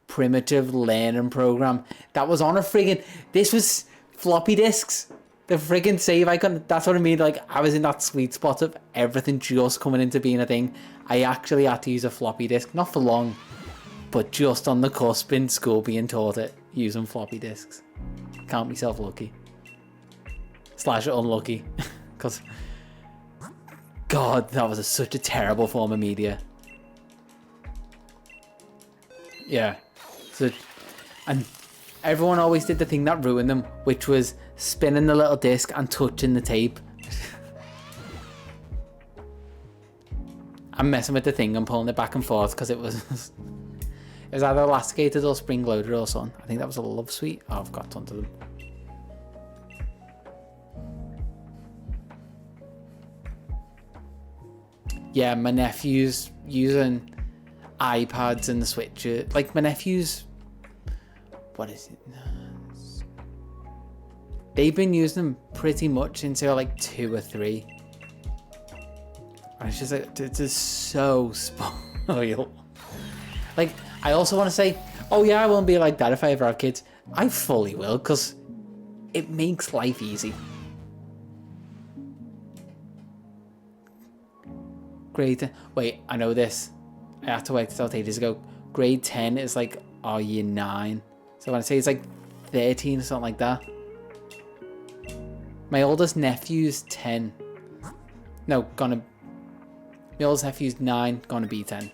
primitive learning program that was on a friggin'... This was floppy disks. The friggin' save icon. That's what I mean. Like, I was in that sweet spot of everything just coming into being a thing. I actually had to use a floppy disk. Not for long, but just on the cusp in school being taught it, using floppy disks. Count myself lucky. / unlucky. Because, God, that was such a terrible form of media. Yeah. So, and everyone always did the thing that ruined them, which was spinning the little disc and touching the tape. I'm messing with the thing and pulling it back and forth because it was either elasticated or spring loaded or something. I think that was a Love Suite. Oh, I've got tons of them. Yeah, my nephew's using iPads and the Switch. Like, my nephew's... What is it? They've been using them pretty much since they were like 2 or 3. And it's just like, it's just so spoiled. Like, I also want to say, oh yeah, I won't be like that if I ever have kids. I fully will, because it makes life easy. Grade... Wait, I know this. I had to work this out ages ago. Grade 10 is like, oh, year 9. So when I say it's like 13 or something like that. My oldest nephew's 10. No, gonna... My oldest nephew's 9, gonna be 10.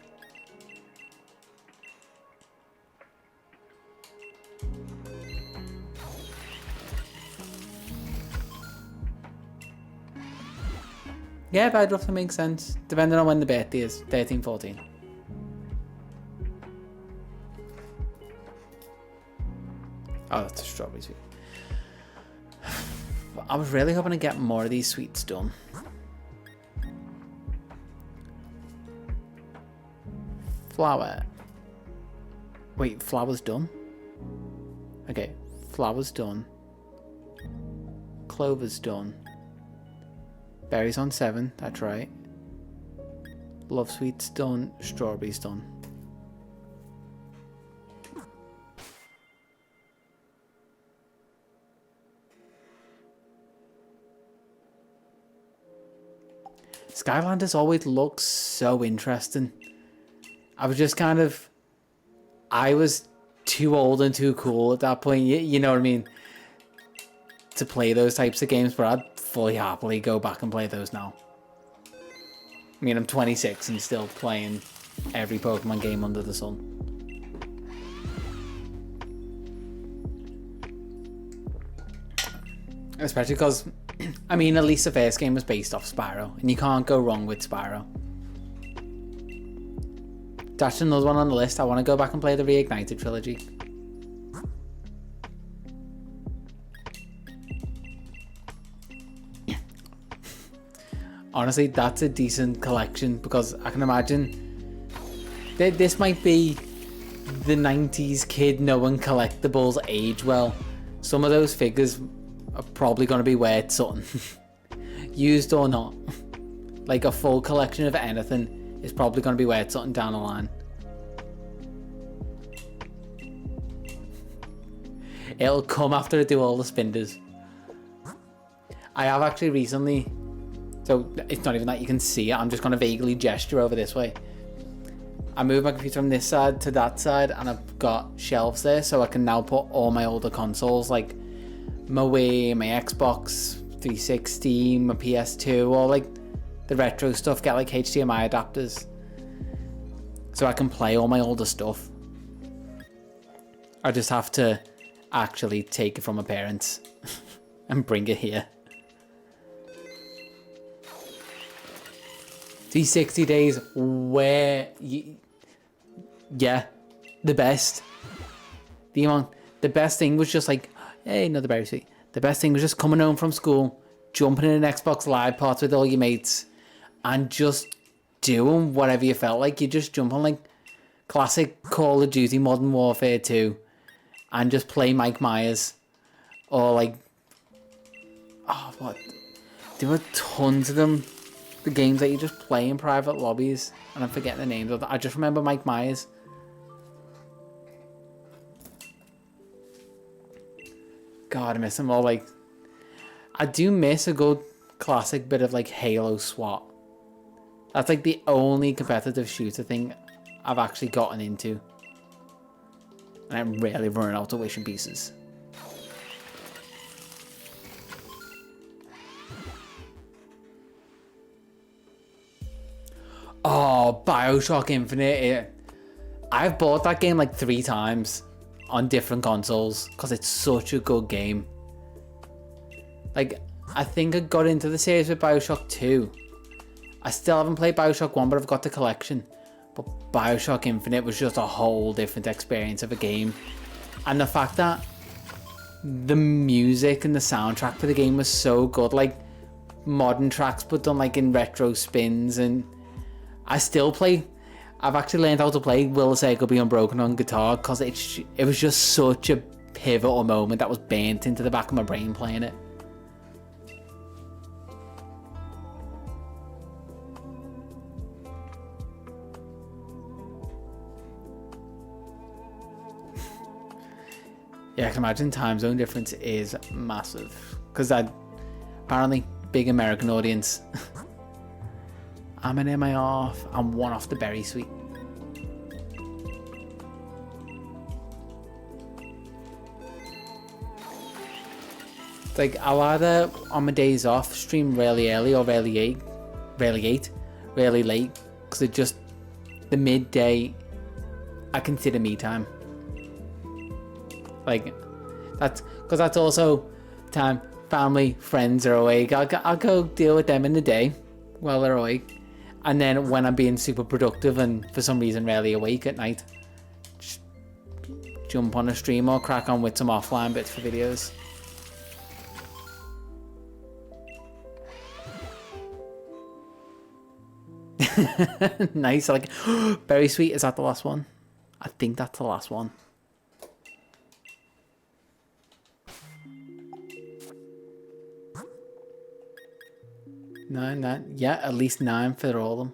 Yeah, but it roughly makes sense. Depending on when the birthday is. 13, 14. Oh, that's a strawberry sweet. I was really hoping to get more of these sweets done. Flour. Wait, flour's done? Okay, flour's done. Clover's done. Berries on 7, that's right. Love Sweet's done. Strawberry's done. Skylanders always looks so interesting. I was just kind of... I was too old and too cool at that point, you know what I mean? To play those types of games, but I'd fully happily go back and play those now. I mean, I'm 26 and still playing every Pokemon game under the sun. Especially because, I mean, at least the first game was based off Spyro, and you can't go wrong with Spyro. That's another one on the list. I want to go back and play the Reignited trilogy. Honestly, that's a decent collection because I can imagine that this might be the 90s kid knowing collectibles age well. Some of those figures are probably going to be worth something. Used or not. Like a full collection of anything is probably going to be worth something down the line. It'll come after I do all the spinders. I have actually recently... So it's not even that you can see it, I'm just going to vaguely gesture over this way. I moved my computer from this side to that side and I've got shelves there so I can now put all my older consoles like my Wii, my Xbox 360, my PS2, all like the retro stuff, get like HDMI adapters. So I can play all my older stuff. I just have to actually take it from my parents and bring it here. 360 days where yeah, the best. The best thing was just like, hey, another berry sweet. The best thing was just coming home from school, jumping in an Xbox Live party with all your mates, and just doing whatever you felt like. You just jump on like classic Call of Duty Modern Warfare 2 and just play Mike Myers Or like, oh, what? There were tons of them. The games that you just play in private lobbies, and I'm forgetting the names of them. I just remember Mike Myers. God, I miss them all. Like, I do miss a good classic bit of like Halo SWAT. That's like the only competitive shooter thing I've actually gotten into. And I'm rarely running out of wishing pieces. Oh, BioShock Infinite. I've bought that game like 3 times on different consoles because it's such a good game. Like, I think I got into the series with BioShock 2. I still haven't played BioShock 1, but I've got the collection. But BioShock Infinite was just a whole different experience of a game. And the fact that the music and the soundtrack for the game was so good. Like, modern tracks but done like in retro spins, and I still play. I've actually learned how to play Will the Circle Be Unbroken on guitar because it was just such a pivotal moment that was burnt into the back of my brain playing it. Yeah, I can imagine time zone difference is massive because that apparently big American audience. I'm an MI off. I'm 1 off the berry sweet. It's like I'll either on my days off stream really early or really late, because it just the midday I consider me time. Like that's because that's also time family friends are awake. I'll go deal with them in the day while they're awake. And then when I'm being super productive and for some reason rarely awake at night, just jump on a stream or crack on with some offline bits for videos. Nice. Like, Berry Sweet, is that the last one? I think that's the last one. Nine. Yeah, at least 9 for all of them.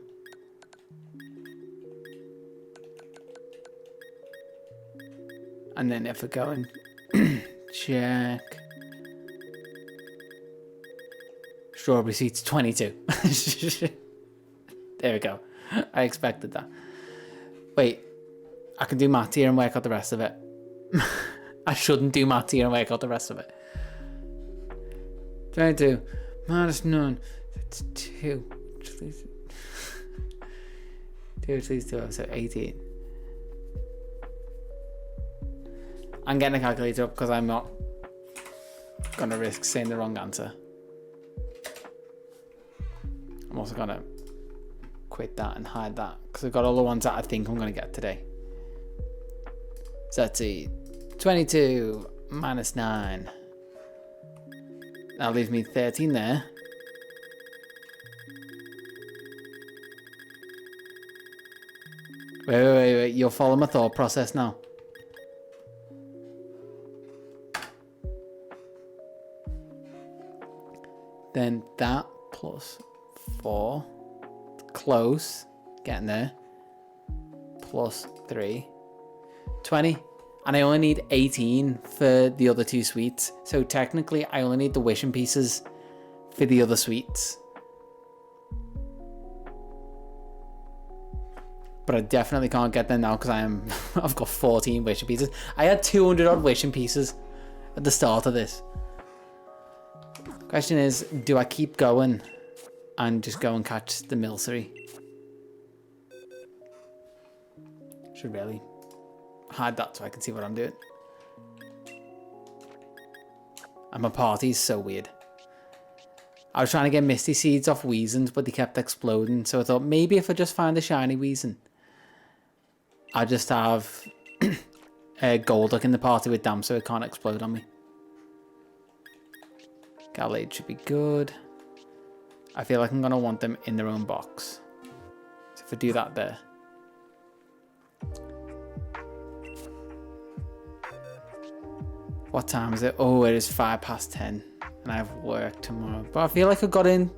And then if we go and check. Strawberry Seeds 22. There we go. I expected that. Wait, I can do math here and work out the rest of it. I shouldn't do math here and work out the rest of it. 22 minus 9. It's 2. 2 so 18. I'm getting a calculator up because I'm not gonna risk saying the wrong answer. I'm also gonna quit that and hide that because I've got all the ones that I think I'm gonna get today. So let's see, 22 minus 9. That leaves me 13 there. Wait. You'll follow my thought process now. Then that plus 4. Close. Getting there. Plus 3. 20. And I only need 18 for the other 2 sweets. So technically I only need the wishing pieces for the other sweets. But I definitely can't get them now because I've got 14 wishing pieces. I had 200 odd wishing pieces at the start of this. Question is, do I keep going and just go and catch the Milcery? Should really hide that so I can see what I'm doing. And my party's so weird. I was trying to get Misty Seeds off Weezans, but they kept exploding. So I thought maybe if I just find a shiny Weezan, I'll just have Golduck in the party with Dam so it can't explode on me. Gallade should be good. I feel like I'm going to want them in their own box. So if I do that there. What time is it? Oh, it is 10:05 and I have work tomorrow. But I feel like I got in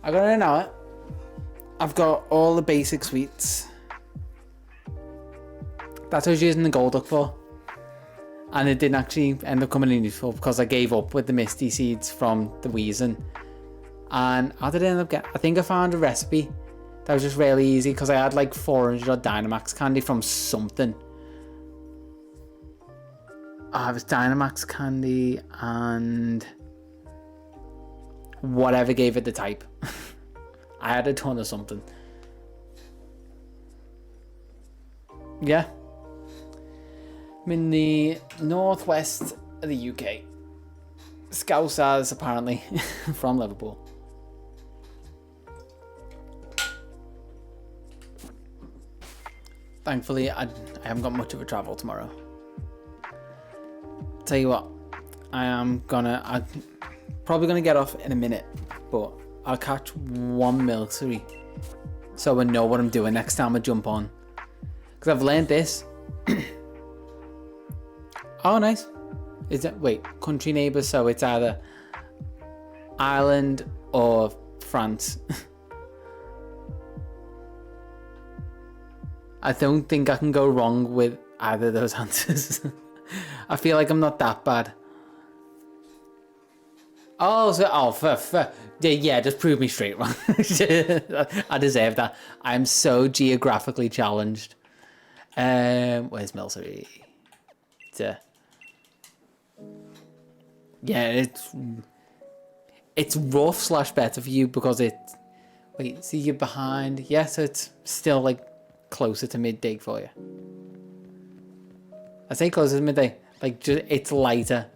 an hour. I've got all the basic sweets. That's what I was using the gold duck for. And it didn't actually end up coming in useful because I gave up with the Misty Seeds from the Weezing. And how did I end up getting? I think I found a recipe that was just really easy because I had like 400 odd Dynamax candy from something. It was Dynamax candy and whatever gave it the type. I had a ton of something. Yeah. I'm in the northwest of the UK. Scousers, apparently, from Liverpool. Thankfully, I haven't got much of a travel tomorrow. Tell you what, I'm probably gonna get off in a minute, but I'll catch one milcery so I know what I'm doing next time I jump on. Because I've learned this. Oh, nice. Is it, wait, country neighbours, so it's either Ireland or France. I don't think I can go wrong with either of those answers. I feel like I'm not that bad. Oh, so, yeah, just prove me straight wrong. I deserve that. I'm so geographically challenged. Where's Milcery? Yeah, it's rough / better for you because wait, see, you're behind. Yeah, so it's still like closer to midday for you. I say closer to midday, like just it's lighter.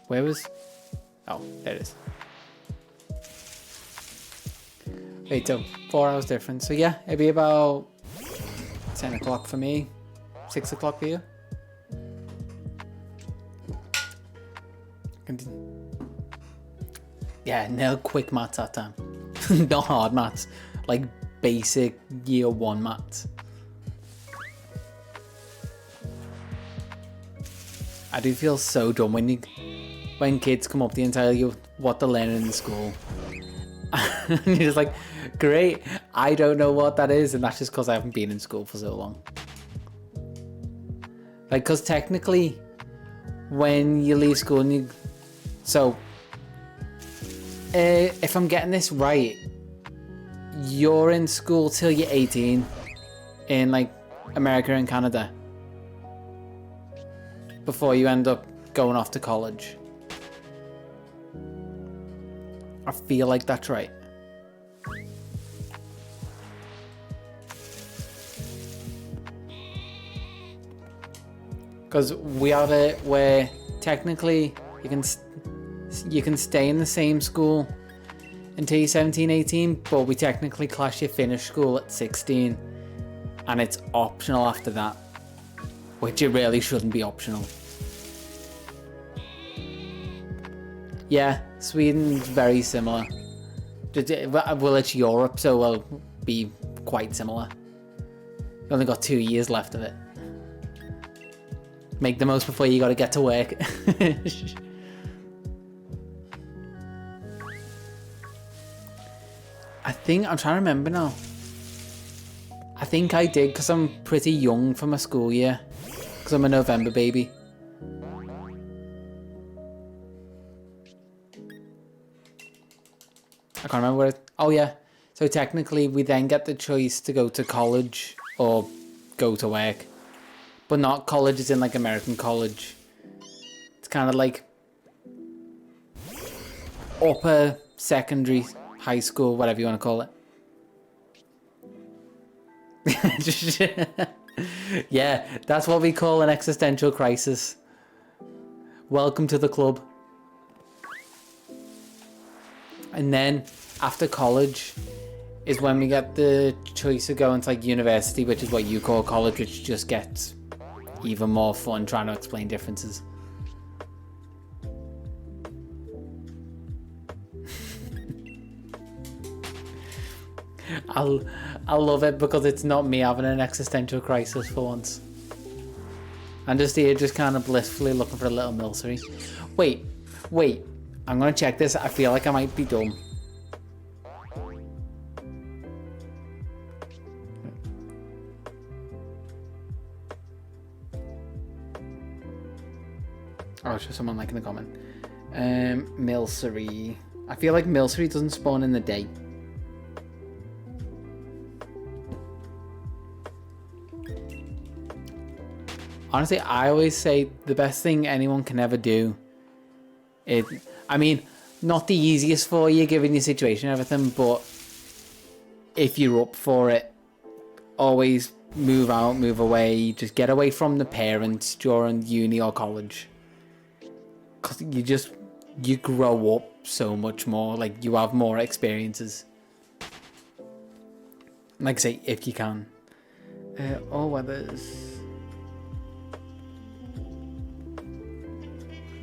Where was? Oh, there it is. Wait, so 4 hours difference. So yeah, it'd be about 10 o'clock for me, 6 o'clock for you. Yeah, no quick maths that time. Not hard maths, like basic year 1 maths. I do feel so dumb when kids come up to you and tell you what they're learning in school. And you're just like, great, I don't know what that is, and that's just because I haven't been in school for so long. Like, because technically, when you leave school and so, if I'm getting this right, you're in school till you're 18 in like America and Canada before you end up going off to college. I feel like that's right. Because we have it where technically you can stay in the same school until you're 17, 18, but we technically class you finish school at 16 and it's optional after that, which it really shouldn't be optional. Yeah, Sweden's very similar. Well, it's Europe, so we'll be quite similar. You've only got 2 years left of it. Make the most before you got to get to work. I think, I'm trying to remember now. I think I did because I'm pretty young for my school year. Because I'm a November baby. I can't remember what oh yeah. So technically we then get the choice to go to college or go to work. But not college as in like American college. It's kind of like upper secondary, high school, whatever you want to call it. Yeah, that's what we call an existential crisis. Welcome to the club. And then after college is when we get the choice of going to like university, which is what you call college, which just gets even more fun trying to explain differences. I love it because it's not me having an existential crisis for once. I'm just here, just kind of blissfully looking for a little milcery. Wait. I'm gonna check this. I feel like I might be dumb. Oh, it's just someone liking the comment. Milcery. I feel like milcery doesn't spawn in the day. Honestly, I always say the best thing anyone can ever do is, I mean, not the easiest for you given your situation and everything, but if you're up for it, always move out, move away, just get away from the parents during uni or college. Because you grow up so much more, like you have more experiences. Like I say, if you can. All weathers.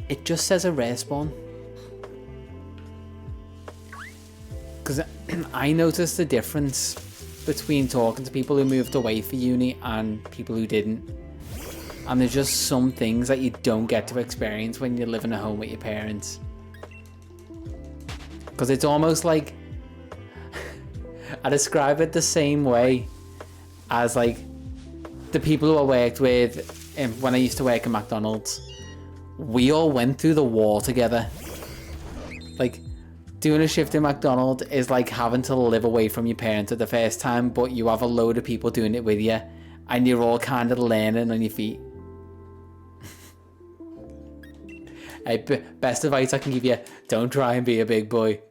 It just says a rare spawn. Because I noticed the difference between talking to people who moved away for uni and people who didn't. And there's just some things that you don't get to experience when you live in a home with your parents. Because it's almost like... I describe it the same way as like the people who I worked with when I used to work in McDonald's. We all went through the war together. Like, doing a shift in McDonald's is like having to live away from your parents at the first time, but you have a load of people doing it with you, and you're all kind of learning on your feet. Hey, best advice I can give you, don't try and be a big boy.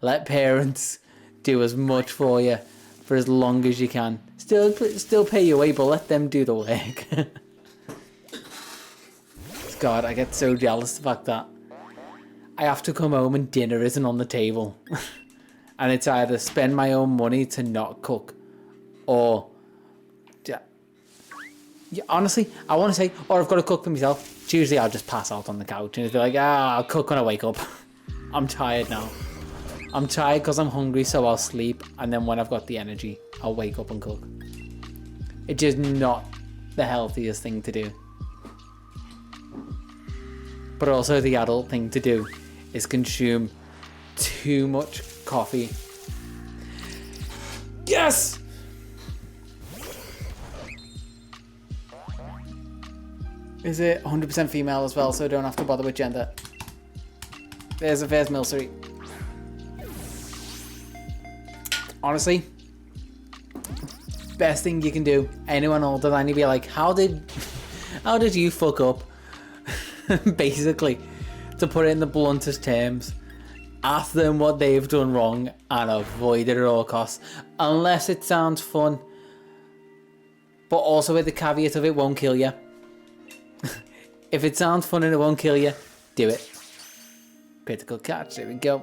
Let parents do as much for you for as long as you can. Still pay your way, but let them do the work. God, I get so jealous of the fact that I have to come home and dinner isn't on the table. And it's either spend my own money to not cook, or honestly, I want to say, or I've got to cook for myself. Tuesday I'll just pass out on the couch and it's like, I'll cook when I wake up. I'm tired now. I'm tired because I'm hungry, so I'll sleep, and then when I've got the energy, I'll wake up and cook. It's just not the healthiest thing to do. But also the adult thing to do is consume too much coffee. Yes! Is it 100% female as well, so I don't have to bother with gender? There's a first milcery. Honestly, best thing you can do, anyone older than you, be like, how did you fuck up? Basically, to put it in the bluntest terms, ask them what they've done wrong and avoid it at all costs, unless it sounds fun, but also with the caveat of it won't kill you. If it sounds fun and it won't kill you, do it. Critical catch, there we go.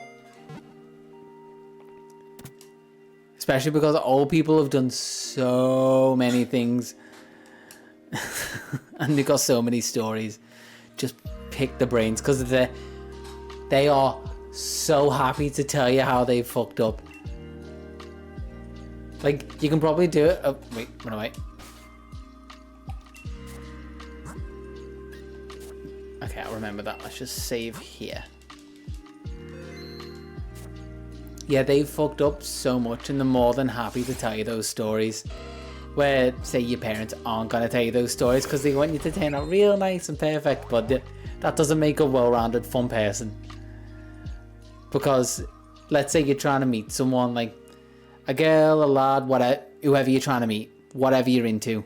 Especially because old people have done so many things and they've got so many stories. Just pick the brains, because they are so happy to tell you how they fucked up. Like, you can probably do it. Oh, wait, run away. Okay, I'll remember that. Let's just save here. Yeah, they've fucked up so much, and they're more than happy to tell you those stories. Where, say, your parents aren't going to tell you those stories because they want you to turn out real nice and perfect, but that doesn't make a well-rounded, fun person. Because, let's say you're trying to meet someone, like a girl, a lad, whatever, whoever you're trying to meet, whatever you're into.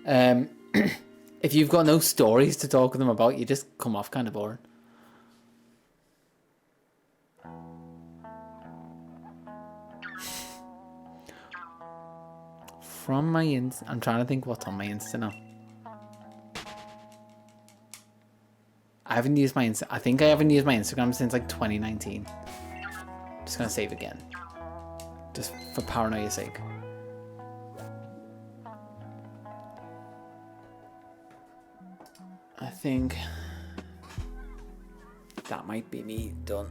If you've got no stories to talk to them about, you just come off kind of boring. From my I'm trying to think what's on my Insta now. I haven't used my I think I haven't used my Instagram since like 2019. Just gonna save again. Just for paranoia's sake. I think that might be me done.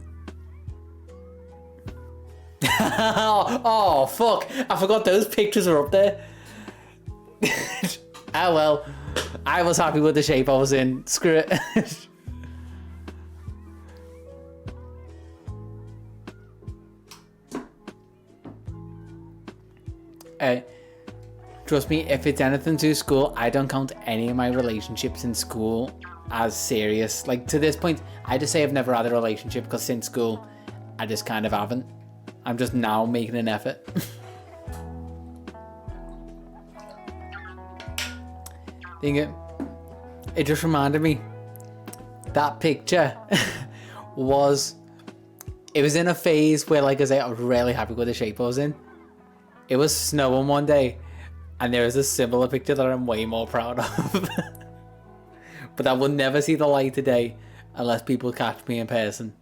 Oh, fuck. I forgot those pictures are up there. Ah, well. I was happy with the shape I was in. Screw it. Trust me, if it's anything to school, I don't count any of my relationships in school as serious. Like, to this point, I just say I've never had a relationship because since school, I just kind of haven't. I'm just now making an effort. It just reminded me, that picture was in a phase where, like I say, I was really happy with the shape I was in. It was snowing one day, and there was a similar picture that I'm way more proud of. But that will never see the light of day unless people catch me in person.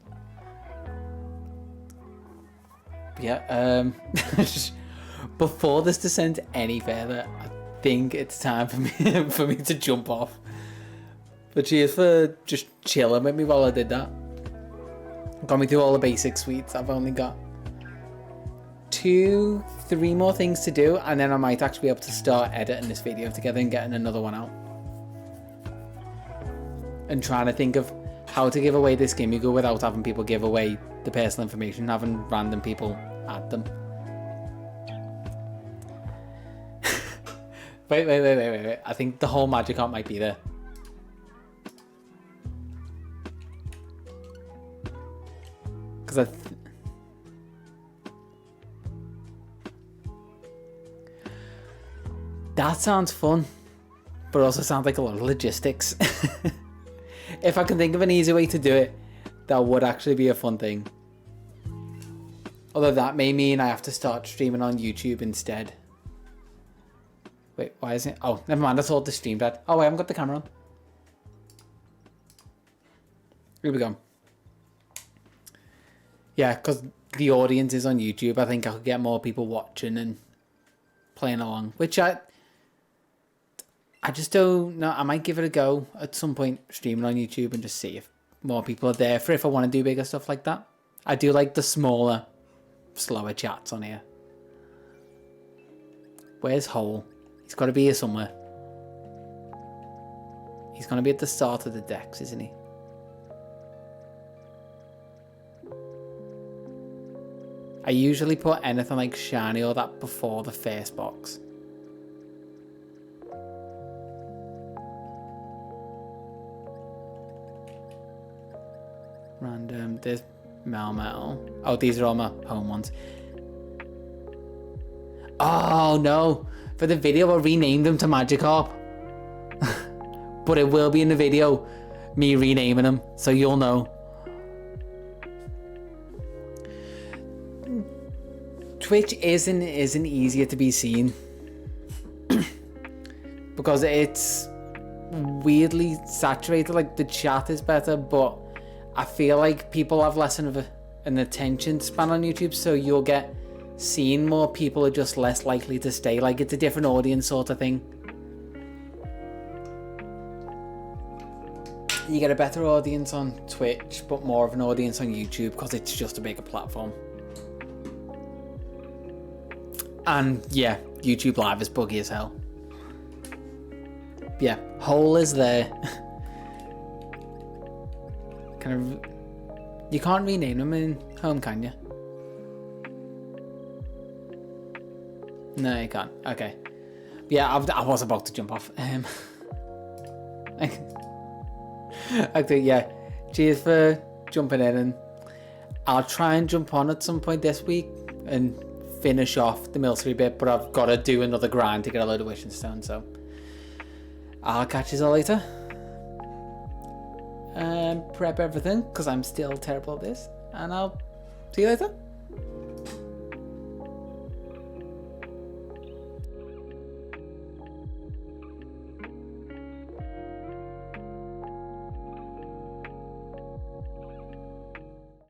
Yeah, before this descends any further, I think it's time for me to jump off. But cheers for just chilling with me while I did that. Got me through all the basic sweets. I've only got 2-3 more things to do, and then I might actually be able to start editing this video together and getting another one out. And trying to think of how to give away this Gimme Go without having people give away the personal information, having random people add them. Wait. I think the whole Magikarp might be there. Because that sounds fun, but also sounds like a lot of logistics. If I can think of an easy way to do it, that would actually be a fun thing. Although that may mean I have to start streaming on YouTube instead. Wait, why isn't it? Oh, never mind, I thought the stream died. Oh, I haven't got the camera on. Here we go. Yeah, because the audience is on YouTube. I think I could get more people watching and playing along, which I just don't know. I might give it a go at some point, streaming on YouTube, and just see if more people are there for if I want to do bigger stuff like that. I do like the smaller, slower chats on here. Where's Hole? He's got to be here somewhere. He's going to be at the start of the decks, isn't he? I usually put anything like shiny or that before the first box. Random, there's Melmetal. Oh, these are all my home ones. Oh no, for the video I renamed them to Magikarp. But it will be in the video, me renaming them, so you'll know. Twitch isn't easier to be seen. Because it's weirdly saturated, like the chat is better, but I feel like people have less of an attention span on YouTube, so you'll get seen more. People are just less likely to stay. Like, it's a different audience sort of thing. You get a better audience on Twitch, but more of an audience on YouTube because it's just a bigger platform. And yeah, YouTube Live is buggy as hell. Yeah, Hole is there. You can't rename them in home, can you? No, you can't. Okay. Yeah, I was about to jump off. Okay, yeah. Cheers for jumping in, and I'll try and jump on at some point this week and finish off the Milcery bit, but I've got to do another grind to get a load of wishing stones, so I'll catch you all later. Prep everything because I'm still terrible at this, and I'll see you later.